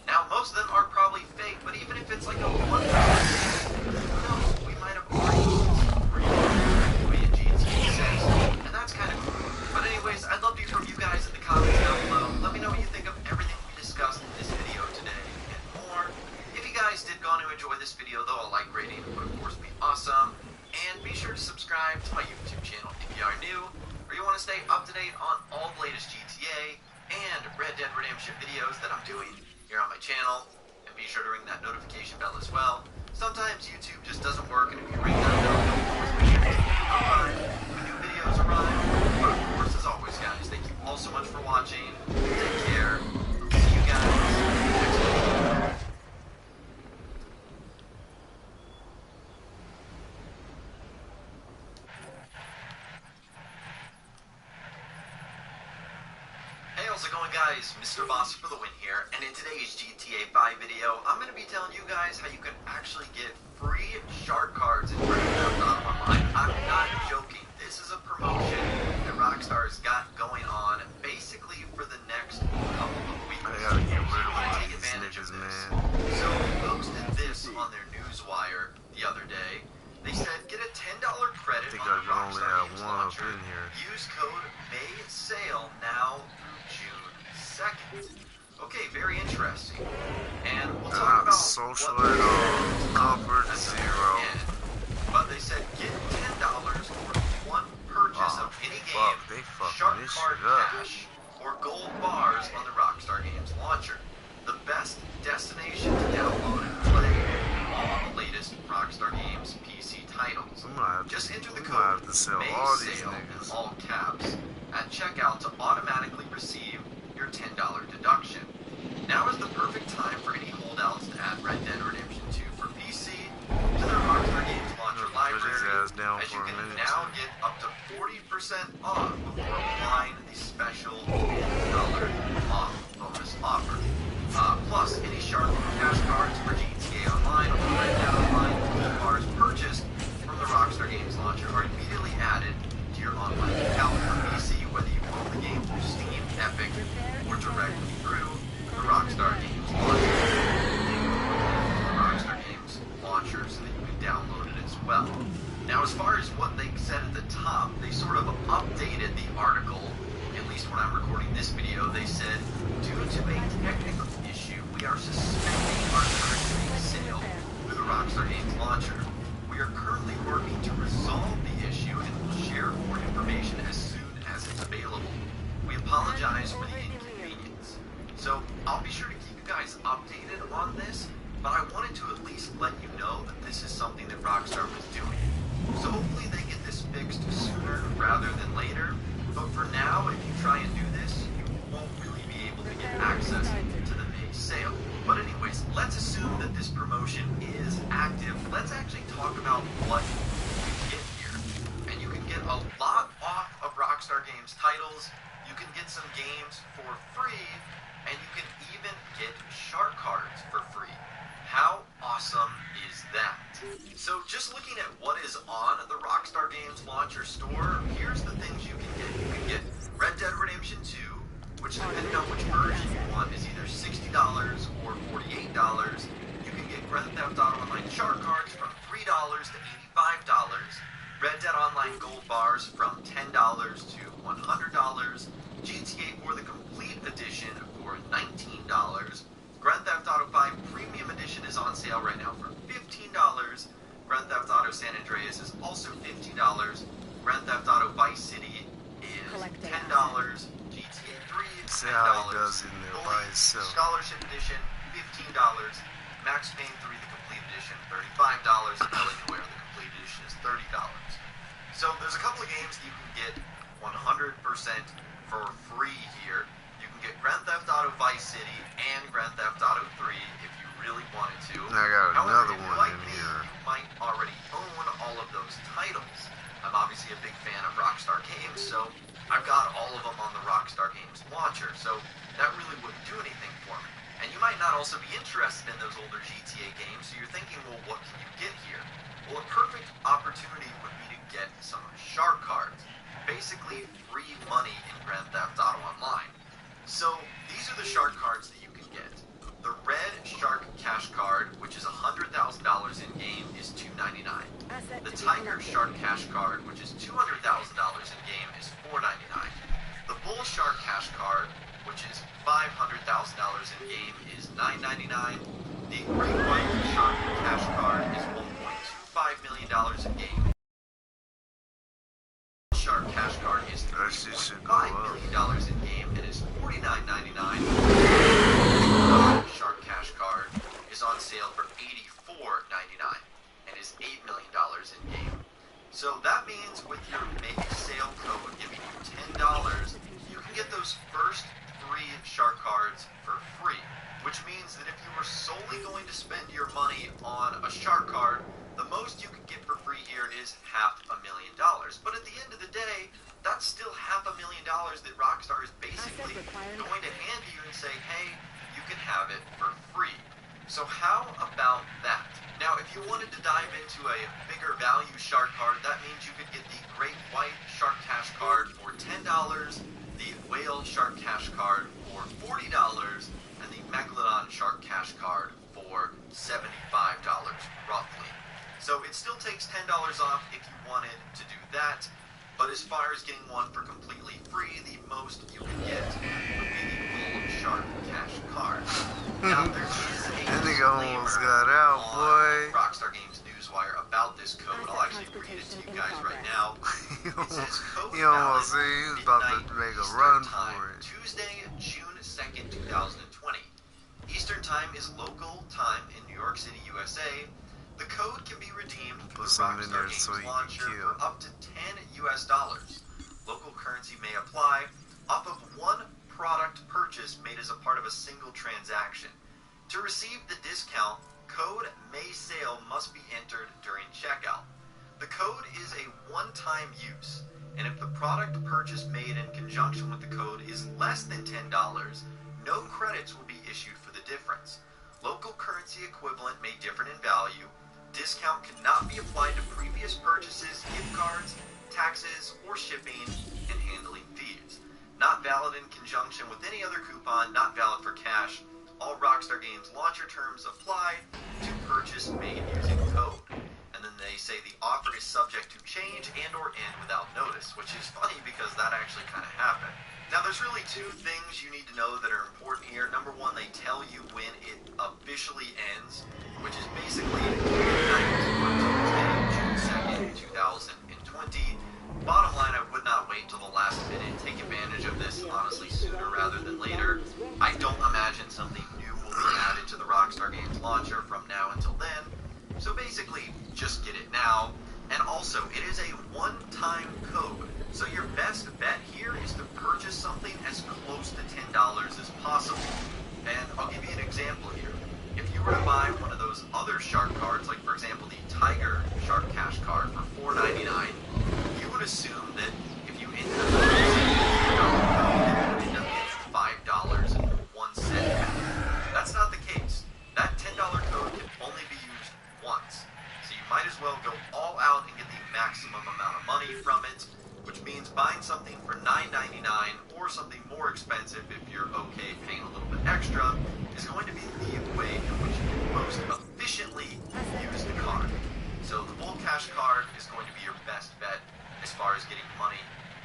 Now, most of them are probably fake, but even if it's like a 1%, who knows, we might have already in GTA 6, and that's kind of cool. But anyways, I'd love to hear from you guys in the comments down below. Let me know what you think of everything we discussed in this video today and more. If you guys did go on to enjoy this video, though, a like rating would of course be awesome. And be sure to subscribe to my YouTube channel if you are new, or you want to stay up to date on all the latest GTA and Red Dead Redemption videos that I'm doing here on my channel. And be sure to ring that notification bell as well. Sometimes YouTube just doesn't work, and if you ring that bell, arrive when new videos arrive. But of course, as always, guys, thank you all so much for watching. Take care. See you guys next video. Hey, how's it going, guys? Mr. Boss for the win here, and in today's GTA 5 video, I'm going to be telling you guys how you can actually get free shark cards in Grand Theft Auto Online. I'm not joking. This is a promotion that Rockstar's got going on basically for the next couple of weeks. I gotta get rid of take these advantage of niggas, this. man. So they posted this on their newswire the other day. They said get a $10 credit I think on I can only Rockstar have Games one up launcher. in here. Use code MAYSALE now through June 2nd. Okay, very interesting. And we'll They're talk not about social what at all. Comfort, at the zero. very end. But they said get $10 for one purchase of any game, They fucking Shark this Card shit up. Cash, or gold bars on the Rockstar Games launcher. The best destination to download and play all the latest Rockstar Games PC titles. Just enter the code to sell all these MAYSALE in niggas. all caps at checkout to automatically receive your $10 deduction. Now is the perfect time for any holdouts to add Red Dead Redemption 2 for PC to their Rockstar Games launcher library, as you can now get up to 40% off before applying the special $10 off bonus offer. Plus, any Shark Cash cards for GTA Online or Red Dead Online gold bars purchased from the Rockstar Games launcher are immediately added to your online account for PC, whether you own the game through Steam, Epic, or directly through the Rockstar Games launcher. The Rockstar Games launcher so that you can download it as well. Now, as far as what they said at the top, they sort of updated the article. At least when I'm recording this video, they said, due to a technical issue, we are suspending our current sale through the Rockstar Games launcher. We are currently working to resolve the issue and will share more information as soon as it's available. We apologize for the inconvenience. So I'll be sure to keep you guys updated on this, but I wanted to at least let you know that this is something that Rockstar was doing. So hopefully they get this fixed sooner rather than later. But for now, if you try and do this, you won't really be able to get access to the May sale. But anyways, let's assume that this promotion is active. Let's actually talk about what you can get here. And you can get a lot off of Rockstar Games titles. You can get some games for free, and you can even get shark cards for free. How awesome is that? So just looking at what is on the Rockstar Games launcher store, here's the things you can get. You can get Red Dead Redemption 2, which depending on which version you want is either $60 or $48. You can get Grand Theft Auto Online shark cards from $3 to $85. Red Dead Online gold bars from $10 to $100. GTA 4 the Complete Edition for $19. Grand Theft Auto 5 Premium Edition is on sale right now for $15. Grand Theft Auto San Andreas is also $15. Grand Theft Auto Vice City is $10. GTA 3 is $10. See how he does it in there by himself. Scholarship Edition $15. Max Payne 3 the Complete Edition $35. And Hell Anywhere the Complete Edition is $30. So there's a couple of games that you can get 100% for free here. You can get Grand Theft Auto Vice City and Grand Theft Auto 3 if you really wanted to. I got However, another if you're one like in me, here. you might already own all of those titles. I'm obviously a big fan of Rockstar Games, so I've got all of them on the Rockstar Games launcher, so that really wouldn't do anything for me. And you might not also be interested in those older GTA games, so you're thinking, well, what can you get here? Well, a perfect opportunity would be to get some shark cards. Basically, basically free money in Grand Theft Auto Online. So these are the shark cards that you can get. The red shark cash card, which is $100,000 in-game, is $299. The tiger shark cash card, which is $200,000 in-game, is $499. The bull shark cash card, which is $500,000 in-game, is $999. The great white shark cash card is $1.25 million in-game. Shark cash card is $3.5 million in-game and is $49.99. Shark cash card is on sale for $84.99 and is $8 million in-game. So that means with your make sale code giving you $10, you can get those first 3 shark cards for free, which means that if you were solely going to spend your money on a shark card, the most you could get for free here is $500,000. But at the end of the day, that's still $500,000 that Rockstar is basically going to hand you and say, hey, you can have it for free. So how about that? Now, if you wanted to dive into a bigger value shark card, that means you could get the Great White Shark Cash Card for $10, the Whale Shark Cash Card for $40, and the Megalodon Shark Cash Card for $75, roughly. So it still takes $10 off if you wanted to do that, but as far as getting one for completely free, the most you can get would be the Bull Shark Cash Card. Now, there is a almost got out, boy. Rockstar Games Newswire about this code. I'll actually read it to you guys right now. It says code he almost valid he was about to make a run for it. Tuesday, June 2nd, 2020. Eastern Time is local time in New York City, USA. The code can be redeemed for the Rockstar Games launcher for up to $10. Local currency may apply off of one product purchase made as a part of a single transaction. To receive the discount, code May Sale must be entered during checkout. The code is a one-time use, and if the product purchase made in conjunction with the code is less than $10, no credits will be issued for the difference. Local currency equivalent may differ in value. Discount cannot be applied to previous purchases, gift cards, taxes, or shipping and handling fees. Not valid in conjunction with any other coupon, not valid for cash. All Rockstar Games launcher terms apply to purchase made using code. And then they say the offer is subject to change and or end without notice, which is funny because that actually kind of happened. Now, there's really 2 things you need to know that are important here. Number 1, they tell you when it officially ends, which is basically midnight on Tuesday, June 2nd, 2020. Bottom line, I would not wait till the last minute. Take advantage of this, honestly, sooner rather than later. I don't imagine something new will be added to the Rockstar Games launcher from now until then. So basically, just get it now. And also, it is a one-time code. So your best bet here is to purchase something as close to $10 as possible. And I'll give you an example here. If you were to buy one of those other shark cards, like for example the Tiger Shark Cash Card for $4.99, you would assume that if you ended up purchasing $10 code, you would end up getting $5.01 back. That's not the case. That $10 code can only be used once. So you might as well go all out and get the maximum amount of money from it, which means buying something for $9.99 or something more expensive if you're okay paying a little bit extra is going to be the way in which you can most efficiently use the card. So the Bull Cash Card is going to be your best bet as far as getting money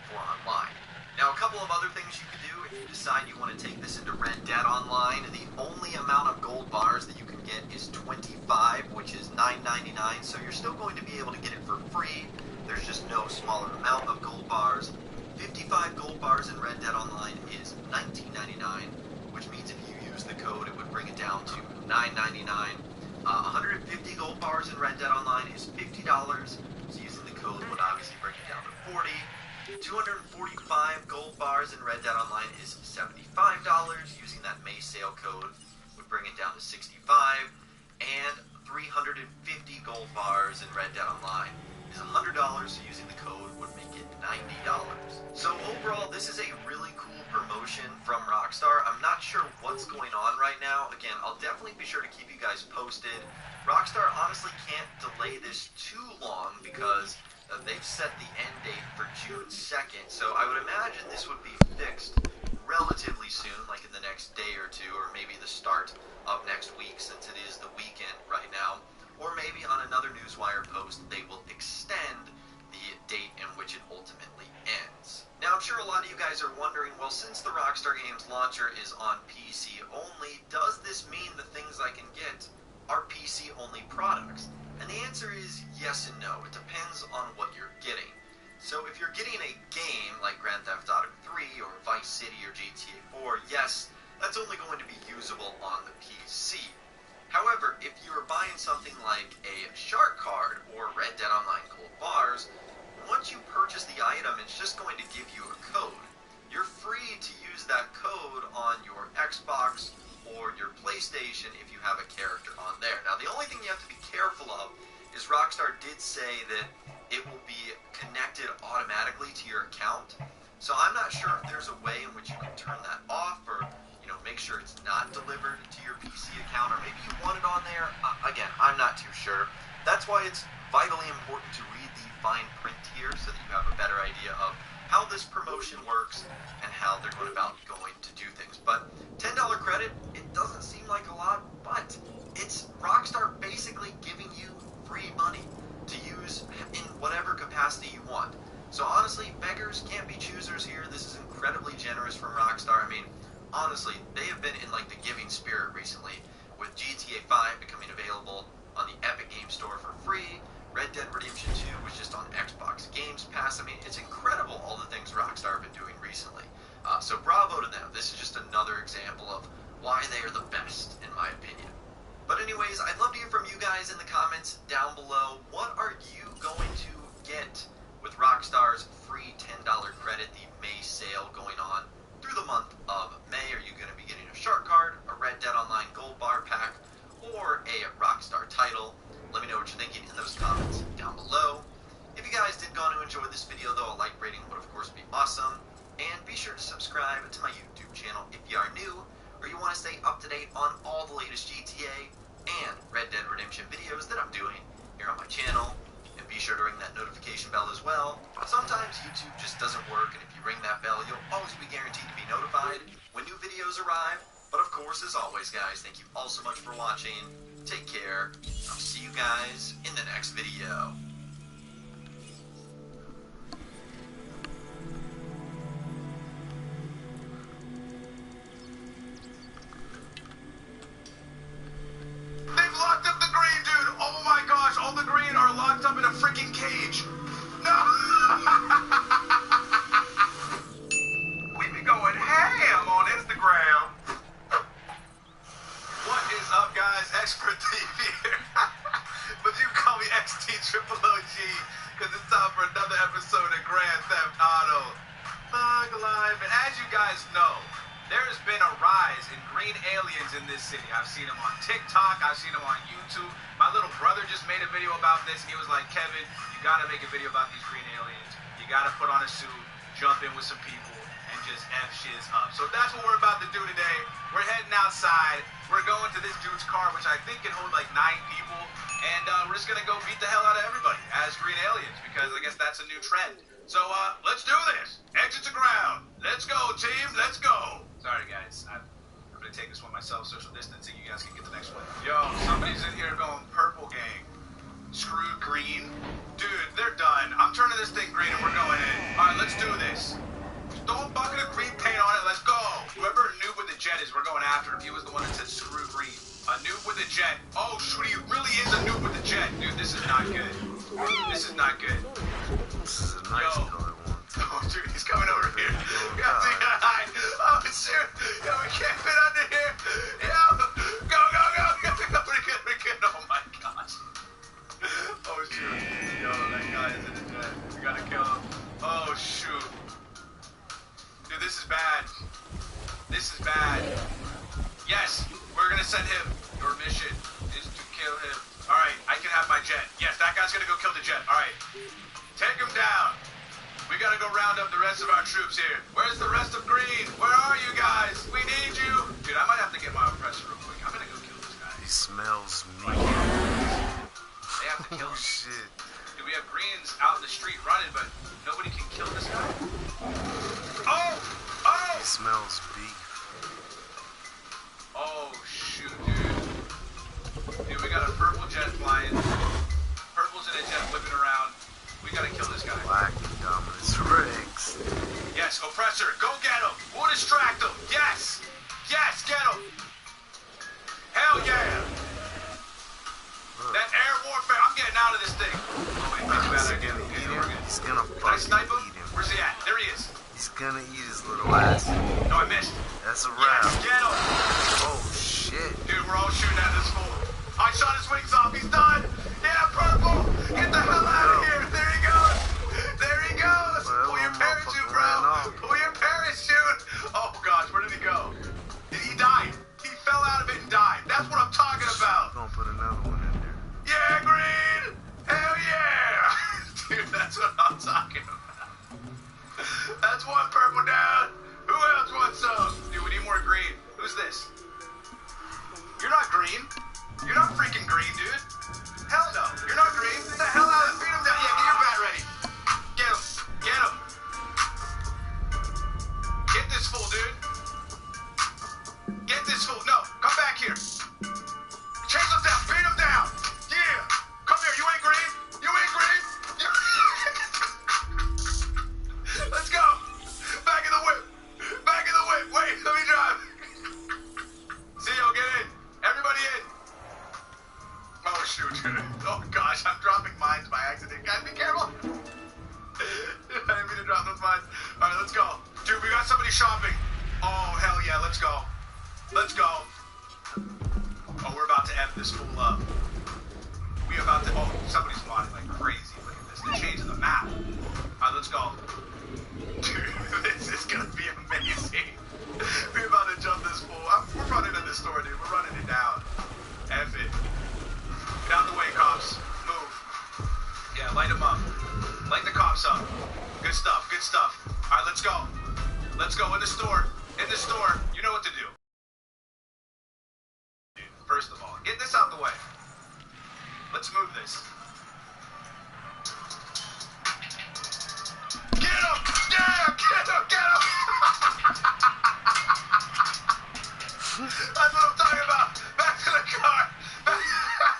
for online. Now, a couple of other things you can do if you decide you want to take this into Red Dead Online. The only amount of gold bars that you can get is 25, which is $9.99, so you're still going to be able to get it for free. There's just no smaller amount of gold bars. 55 gold bars in Red Dead Online is $19.99, which means if you use the code, it would bring it down to $9.99. 150 gold bars in Red Dead Online is $50, so using the code would obviously bring it down to $40. 245 gold bars in Red Dead Online is $75. Using that May sale code would bring it down to $65. And 350 gold bars in Red Dead Online is $100, so using the code would make it $90. So overall, this is a really cool promotion from Rockstar. I'm not sure what's going on right now. Again, I'll definitely be sure to keep you guys posted. Rockstar honestly can't delay this too long because they've set the end date for June 2nd, so I would imagine this would be fixed relatively soon, like in the next day or two, or maybe the start of next week, since it is the weekend right now. Or maybe on another Newswire post, they will extend the date in which it ultimately ends. Now, I'm sure a lot of you guys are wondering, well, since the Rockstar Games launcher is on PC only, does this mean the things I can get are PC-only products? And the answer is yes and no. It depends on what you're getting. So if you're getting a game like Grand Theft Auto 3 or Vice City or GTA 4, yes, that's only going to be usable on the PC. However, if you're buying something like a Shark card or Red Dead Online Gold Bars, once you purchase the item, it's just going to give you a code. You're free to use that code on your Xbox or your PlayStation if you have a character on there. Now, the only thing you have to be careful of is Rockstar did say that it will be connected automatically to your account. So I'm not sure if there's a way in which you can turn that off, or make sure it's not delivered to your PC account, or maybe you want it on there. Again, I'm not too sure. That's why it's vitally important to read the fine print here so that you have a better idea of how this promotion works and how they're going about going to do things. But $10 credit, it doesn't seem like a lot, but it's Rockstar basically giving you free money to use in whatever capacity you want. So honestly, beggars can't be choosers here. This is incredibly generous from Rockstar. I mean, honestly, they have been in like the giving spirit recently, with GTA 5 becoming available on the Epic Game Store for free. Red Dead Redemption 2 was just on Xbox Games Pass. I mean, it's incredible all the things Rockstar have been doing recently. So bravo to them. This is just another example of why they are the best, in my opinion. But anyways, I'd love to hear from you guys in the comments down below. What are you going to get with Rockstar's free $10 credit, the May sale going on through the month of May? Are you going to be getting a Shark card, a Red Dead Online Gold Bar pack, or a Rockstar title? Let me know what you're thinking in those comments down below. If you guys did go on to enjoy this video, though, a like rating would of course be awesome. And be sure to subscribe to my YouTube channel if you are new, or you want to stay up to date on all the latest GTA and Red Dead Redemption videos that I'm doing here on my channel. And be sure to ring that notification bell as well. Sometimes YouTube just doesn't work, and if you ring that bell, you'll always be guaranteed to be notified when new videos arrive. But of course, as always, guys, thank you all so much for watching. Take care. I'll see you guys in the next video. They've locked up the green, dude. Oh my gosh, all the green are locked up in a freaking cage. No! We be going ham on Instagram. What is up, guys? Expert Thief here. But you can call me XT0OG, because it's time for another episode of Grand Theft Auto Thug Life. And as you guys know, there's been a rise in green aliens in this city. I've seen them on TikTok. I've seen them on YouTube. My little brother just made a video about this. He was like, Kevin, you got to make a video about these green aliens. You got to put on a suit, jump in with some people, and just F shiz up. So that's what we're about to do today. We're heading outside. We're going to this dude's car, which I think can hold like 9 people. And we're just going to go beat the hell out of everybody as green aliens, because I guess that's a new trend. So let's do this. Exit to ground. Let's go, team. Let's go. Sorry, guys. I'm going to take this one myself. Social distancing. You guys can get the next one. Yo, somebody's in here going purple gang. Screw green. Dude, they're done. I'm turning this thing green and we're going in. All right, let's do this. Throw a bucket of green paint on it. Let's go. Whoever Noob with the Jet is, we're going after him. He was the one that said screw green. A Noob with a Jet. Oh, shoot, he really is a Noob with a Jet. Dude, this is not good. This is not good. This is a nice color one. Oh, dude, he's coming over here. We got to hide. Oh, shoot. Yo, we can't fit under here. Yo, go, go, go. We're good. Oh, my gosh. Oh, shoot. Yo, that guy is in the jet. We got to kill him. Oh, shoot. Dude, this is bad. This is bad. Yes, we're going to send him. Your mission is to kill him. All right, I can have my jet. Yes, that guy's going to go kill the jet. All right. Take him down. We gotta go round up the rest of our troops here. Where's the rest of green? Where are you guys? We need you. Dude, I might have to get my oppressor real quick. I'm gonna go kill this guy. He smells meat. They have to kill him. Shit. Dude, Dude, we have greens out in the street running, but nobody can kill this guy? Oh! Oh! He smells beef. Oh, shoot, dude. Dude, we got a purple jet flying. Purple's in a jet whipping around. We gotta kill this guy. Black and Dominus Rex. Yes, Oppressor, go get him. We'll distract him. Yes. Yes, get him. Hell yeah. That air warfare. I'm getting out of this thing. Oh, wait, maybe bad idea. Okay, we're good. He's gonna Can I snipe fucking him? eat him. Where's he at? There he is. He's gonna eat his little ass. No, I missed. That's a Yes, wrap. get him. Oh shit. Dude, we're all shooting at this fool. I shot his wings off. He's done. Yeah, Purple. Get the hell out of here. There he goes. There he goes. Well, Pull your that parachute, motherfucker ran bro. off. Pull your parachute. Oh, gosh. Where did he go? He died. He fell out of it and died. That's what I'm talking about. Gonna put another one in there. Yeah, green. Hell yeah. Dude, that's what I'm talking about. That's one purple down. Who else wants some? Dude, we need more green. Who's this? You're not green. You're not freaking green, dude. Hell no. You're not green. Get the hell out of the beat him down. Yeah, get your bat ready. Get him. Get him. Get this fool, dude. Get this fool. No, come back here. Chase him down. Beat him down. Yeah. Come here. You ain't green. You ain't green. Let's go. Back in the whip. Back in the whip. Wait, let me drive. CEO, get in. Everybody in. Oh, shoot. Oh, gosh. I'm dropping mines by accident. Guys, be careful. I didn't mean to drop those mines. All right, let's go. Dude, we got somebody shopping. Oh, hell yeah. Let's go. Let's go. Oh, we're about to F this fool up. We about to... Oh, somebody's modding like crazy. Look at this. They're changing the map. All right, let's go. Dude, this is going to be amazing. We're about to jump this fool. We're running in this store, dude. We're running it down. F it. Get out the way, cops. Move. Yeah, light them up. Light the cops up. Good stuff, good stuff. All right, let's go. Let's go in the store. In the store. You know what to do. Dude, first of all, get this out the way. Let's move this. Get him! Yeah! Get him! Get him! That's what I'm talking about. Back to the car.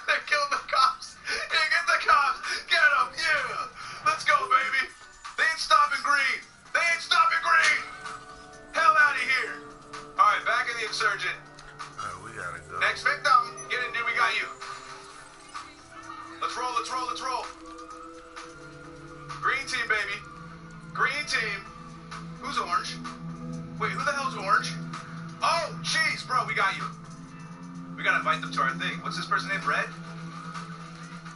They killed the cops. Yeah, get the cops. Get them. Yeah. Let's go, baby. They ain't stopping green. They ain't stopping green. Hell out of here. All right, back in the insurgent. All right, we gotta go. Next victim. Get in, dude. We got you. Let's roll. Let's roll. Let's roll. Green team, baby. Green team. Who's orange? Wait, who the hell's orange? Oh, jeez, bro, we got you. We gotta invite them to our thing. What's this person named? Red?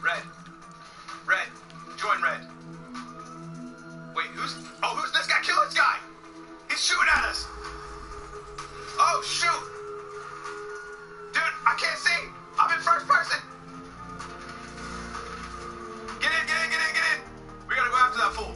Red. Red. Join Red. Wait, who's this guy? Kill this guy! He's shooting at us! Oh, shoot! Dude, I can't see! I'm in first person! Get in, get in, get in, get in! We gotta go after that fool.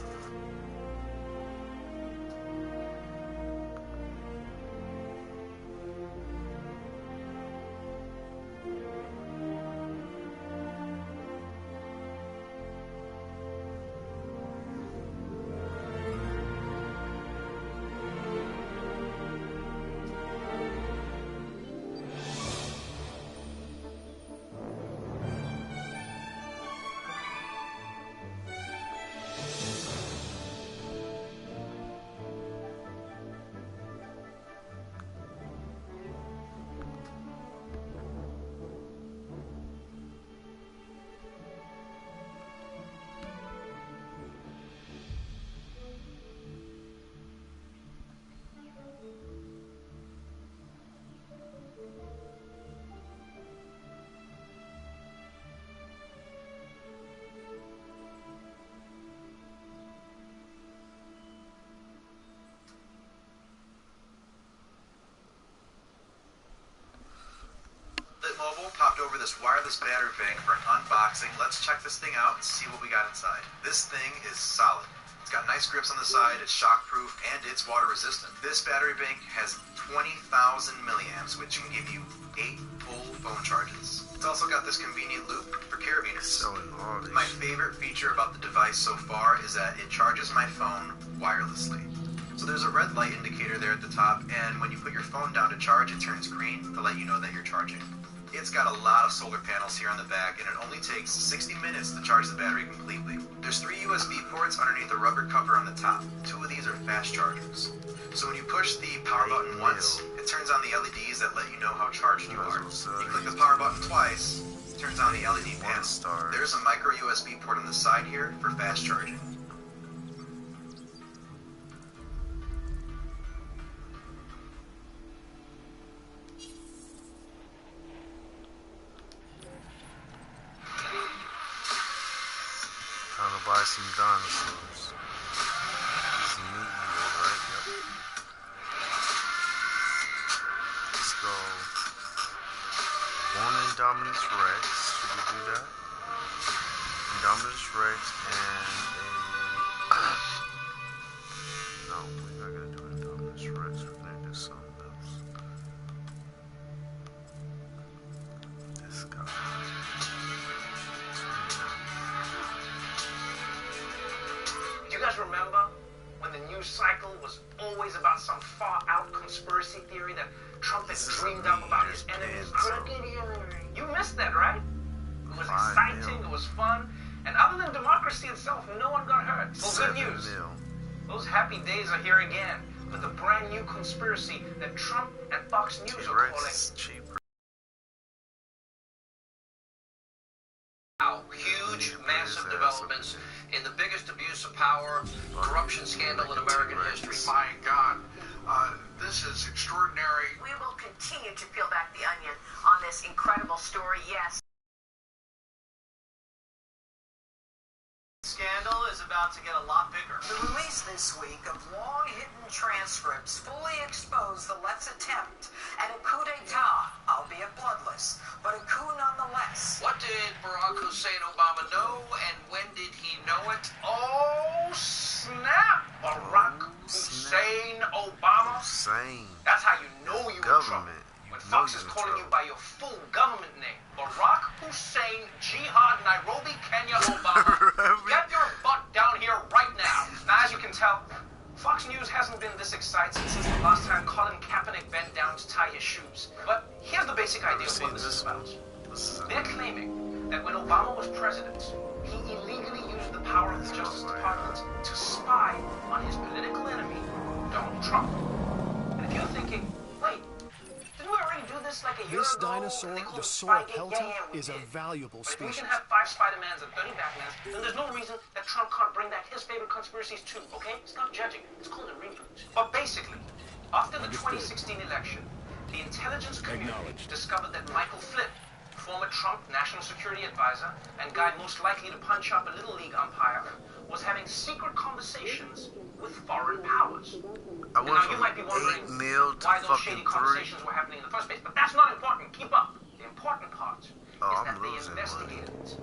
Mobile popped over this wireless battery bank for an unboxing. Let's check this thing out and see what we got inside. This thing is solid. It's got nice grips on the side, it's shockproof, and it's water resistant. This battery bank has 20,000 milliamps, which can give you 8 full phone charges. It's also got this convenient loop for carabiners. Selling all this. My favorite favorite feature about the device so far is that it charges my phone wirelessly. So there's a red light indicator there at the top, and when you put your phone down to charge, it turns green to let you know that you're charging. It's got a lot of solar panels here on the back, and it only takes 60 minutes to charge the battery completely. There's 3 USB ports underneath the rubber cover on the top. 2 of these are fast chargers. So when you push the power button once, it turns on the LEDs that let you know how charged you are. You click the power button twice, it turns on the LED panel. There's a micro USB port on the side here for fast charging. Trying to buy some dinosaurs. This is a new year, right? Yep. Let's go. One Indominus Rex. Should we do that? Indominus Rex and a... No, we're not going to do Indominus Rex. We're going to do something else. This guy. Do you guys remember when the news cycle was always about some far-out conspiracy theory that Trump had dreamed up about his enemies? You missed that, right? It was exciting, it was fun, and other than democracy itself, no one got hurt. Well, good news. Those happy days are here again with a brand new conspiracy that Trump and Fox News are calling... Huge, massive developments in the biggest abuse of power, corruption scandal in American history. My God, this is extraordinary. We will continue to peel back the onion on this incredible story, yes. Scandal is about to get a lot bigger. The release this week of long-hidden transcripts fully expose the left's attempt at a coup d'etat, albeit bloodless, but a coup nonetheless. What did Barack Hussein Obama know, and when did he know it? Oh, snap! Barack Hussein Obama. That's how you know you were trouble. When Fox is calling you by your full government name, Barack Hussein Jihad Nairobi, Kenya Obama. Get your butt down here right now. Now, as you can tell, Fox News hasn't been this excited since the last time Colin Kaepernick bent down to tie his shoes. But here's the basic idea of what this is about. They're claiming that when Obama was president, he illegally used the power of the Justice Department to spy on his political enemy, Donald Trump. And if you're thinking, wait, didn't we already do this like a year ago? This dinosaur, the Saur Pelton, is a valuable species. If we can have 5 Spider-Mans and 30 Batmans, then there's no reason that Trump can't bring back his favorite conspiracies too, okay? It's not judging. It's called a reboot. But basically, after the 2016 election, the intelligence community discovered that Michael Flynn, former Trump national security advisor and guy most likely to punch up a Little League umpire, was having secret conversations with foreign powers. And now you might be wondering why those shady conversations were happening in the first place, but that's not important. Keep up. The important part is that they investigated it.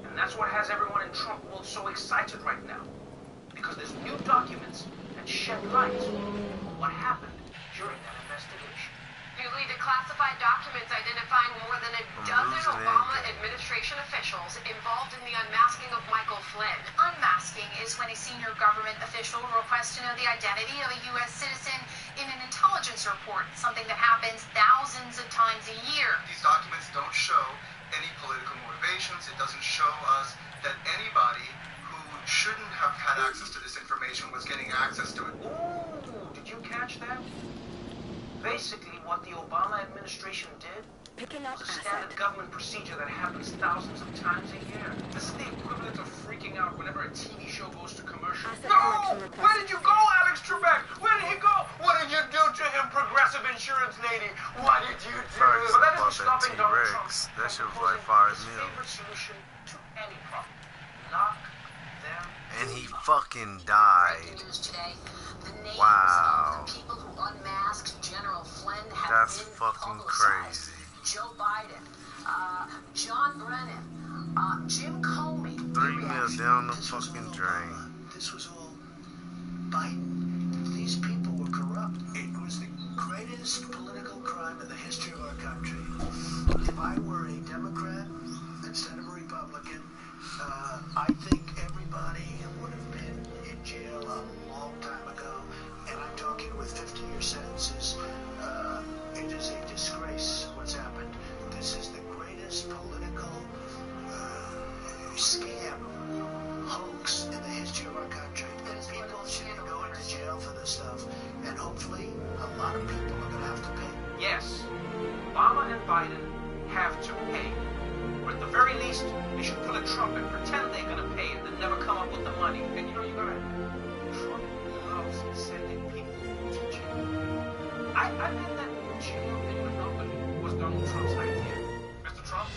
And that's what has everyone in Trump world so excited right now. Because there's new documents that shed light on what happened during that investigation. Newly declassified documents identifying more than a dozen Obama administration officials involved in the unmasking of Michael Flynn. Unmasking is when a senior government official requests to know the identity of a U.S. citizen in an intelligence report, something that happens thousands of times a year. These documents don't show any political motivations. It doesn't show us that anybody who shouldn't have had access to this information was getting access to it. Ooh, did you catch that? Basically, what the Obama administration did was a standard government procedure that happens thousands of times a year. This is the equivalent of freaking out whenever a TV show goes to commercial. No! Where did you go, Alex Trebek? Where did he go? What did you do to him, progressive insurance lady? What did you do? But that isn't stopping Donald Trump that shit was like $5 million. Favorite solution to any problem. Lock them. And he fucking died. Wow. People who unmasked General Flynn have That's been fucking publicized. crazy. Joe Biden, John Brennan, Jim Comey. 3 mil down the fucking drain. This was all Biden. These people were corrupt. It was the greatest political crime in the history of our country. If I were a Democrat instead of a Republican, I think Biden have to pay. Or at the very least, they should pull a Trump and pretend they're going to pay and then never come up with the money. And you gotta... Trump loves sending people to jail. I bet that jail in Monopoly was Donald Trump's idea. Mr. Trump,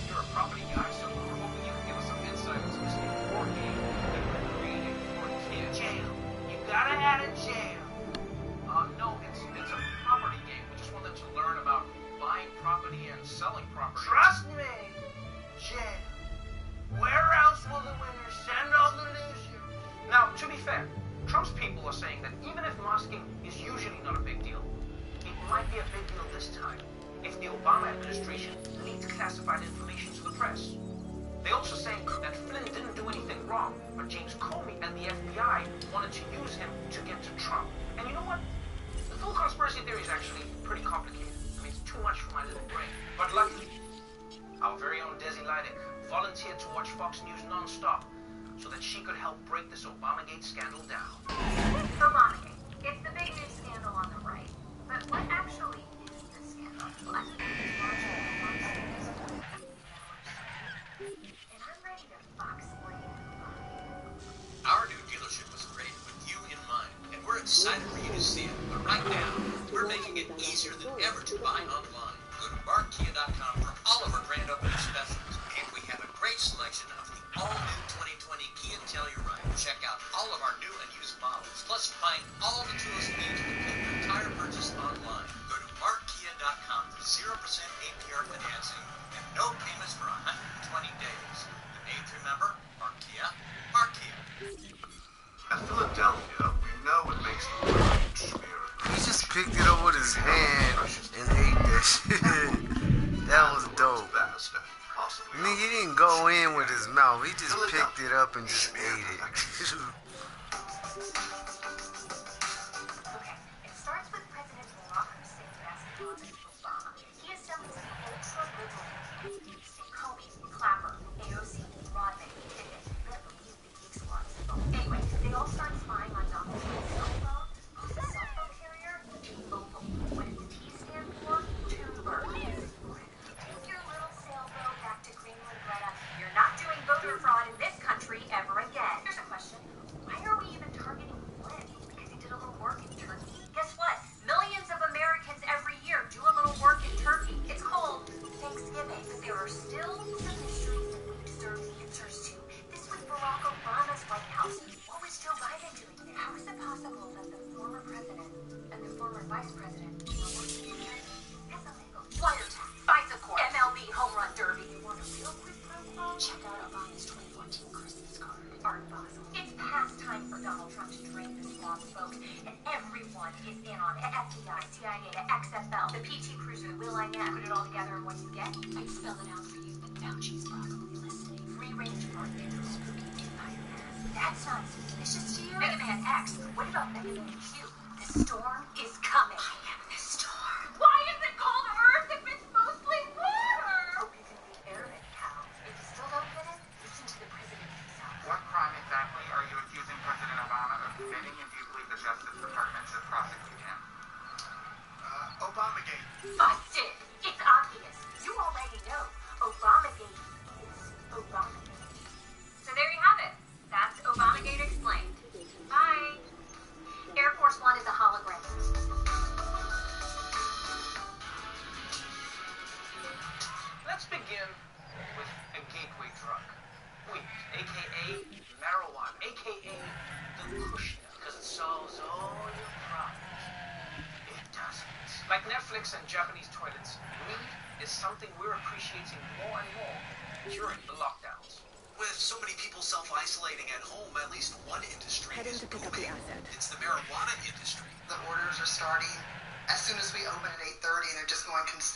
you're a property guy, so we're hoping you can give us some insight into this new board game that we're creating for kids. Jail. You gotta add a jail. No, it's a property game. We just want them to learn about buying property and selling property. Trust me, jail. Where else will the winners send all the losers? Now, to be fair, Trump's people are saying that even if masking is usually not a big deal, it might be a big deal this time if the Obama administration leaked classified information to the press. They also say that Flynn didn't do anything wrong, but James Comey and the FBI wanted to use him to get to Trump. And you know what? The full conspiracy theory is actually pretty complicated. I mean, it's too much for my little brain. But luckily, our very own Desi Lydic volunteered to watch Fox News non-stop so that she could help break this Obamagate scandal down. Obamagate. It's the big news scandal on the right. But what actually is the scandal? Well, I think it's largely and I'm ready to fox-explain. Our new dealership was created with you in mind, and we're excited for you to see it. But right now, we're making it easier than ever to buy online. Go to markkia.com for all of our grand opening specials, and we have a great selection of the all-new 2020 Kia Telluride. Check out all of our new and used models, plus find all the tools you need to complete your entire purchase online. Go to markkia.com for 0% APR financing and no payments for 120 days. The name to remember, Markia, Markia. At Philadelphia, we know it makes the range smear. He just picked it up with his hand and ate that shit. That was dope. Nigga, he didn't go in with his mouth. He just picked it up and just ate it. Okay, it starts with President Barack Hussein asking Obama. He assembles the ultra-liberal Steve Comey, Clapper, AOC, Rodney, Pickett, believe the Geek Squad. Anyway, they all start spying on Donald Trump's cell phone. Who's the cell phone carrier? T-Mobile. What does the T stand for? Tumor. Take your little sailboat back to Greenland, Greta. You're not doing voter fraud in this country ever again. Here's a question. Why are we even targeting Flynn? Because he did a little work in Turkey? Guess what? Millions of Americans every year do a little work in Turkey. It's called Thanksgiving. But there are still some mysteries that we deserve answers to. This was Barack Obama's White House. What was Joe Biden doing there? How is it possible that the former president and the former vice president were working together? That's illegal. Wiretap, FISA court, MLB home run derby. You want a real quick profile? Check out Obama's 2014 Christmas card. Art Basel. It's past time for Donald Trump to drain the swamp, folks, and everyone is in on it. FBI, CIA, XFL, the PT Cruiser, the Will I Am. Put it all together and what you get? I'd spell it out for you, but Fauci's probably listening. Free-range market for spooky vampire masks. That sounds suspicious to you? Mega Man X. What about Mega Man Q? The storm is coming. I am the storm. Why is it called Earth if it's mostly water? Oh, you can be Arabic, pal. If you still don't get it, listen to the president himself. What crime exactly are you accusing President Obama of committing, and do you believe the Justice Department should prosecute him? Obamagate. Busted! It's obvious. You already know. Obamagate is Obamagate. So there you have it. That's Obamagate explained. Bye. Air Force One is a hologram. Let's begin with a gateway drug. Weed, a.k.a. marijuana, a.k.a. the cushion, because it solves all your problems. It doesn't. Like Netflix and Japanese toilets, weed is something we're appreciating more and more during the lockdowns. With so many people self-isolating at home, at least one industry is booming. It's the marijuana industry. The orders are starting as soon as we open at 8:30, and they're just going considerably.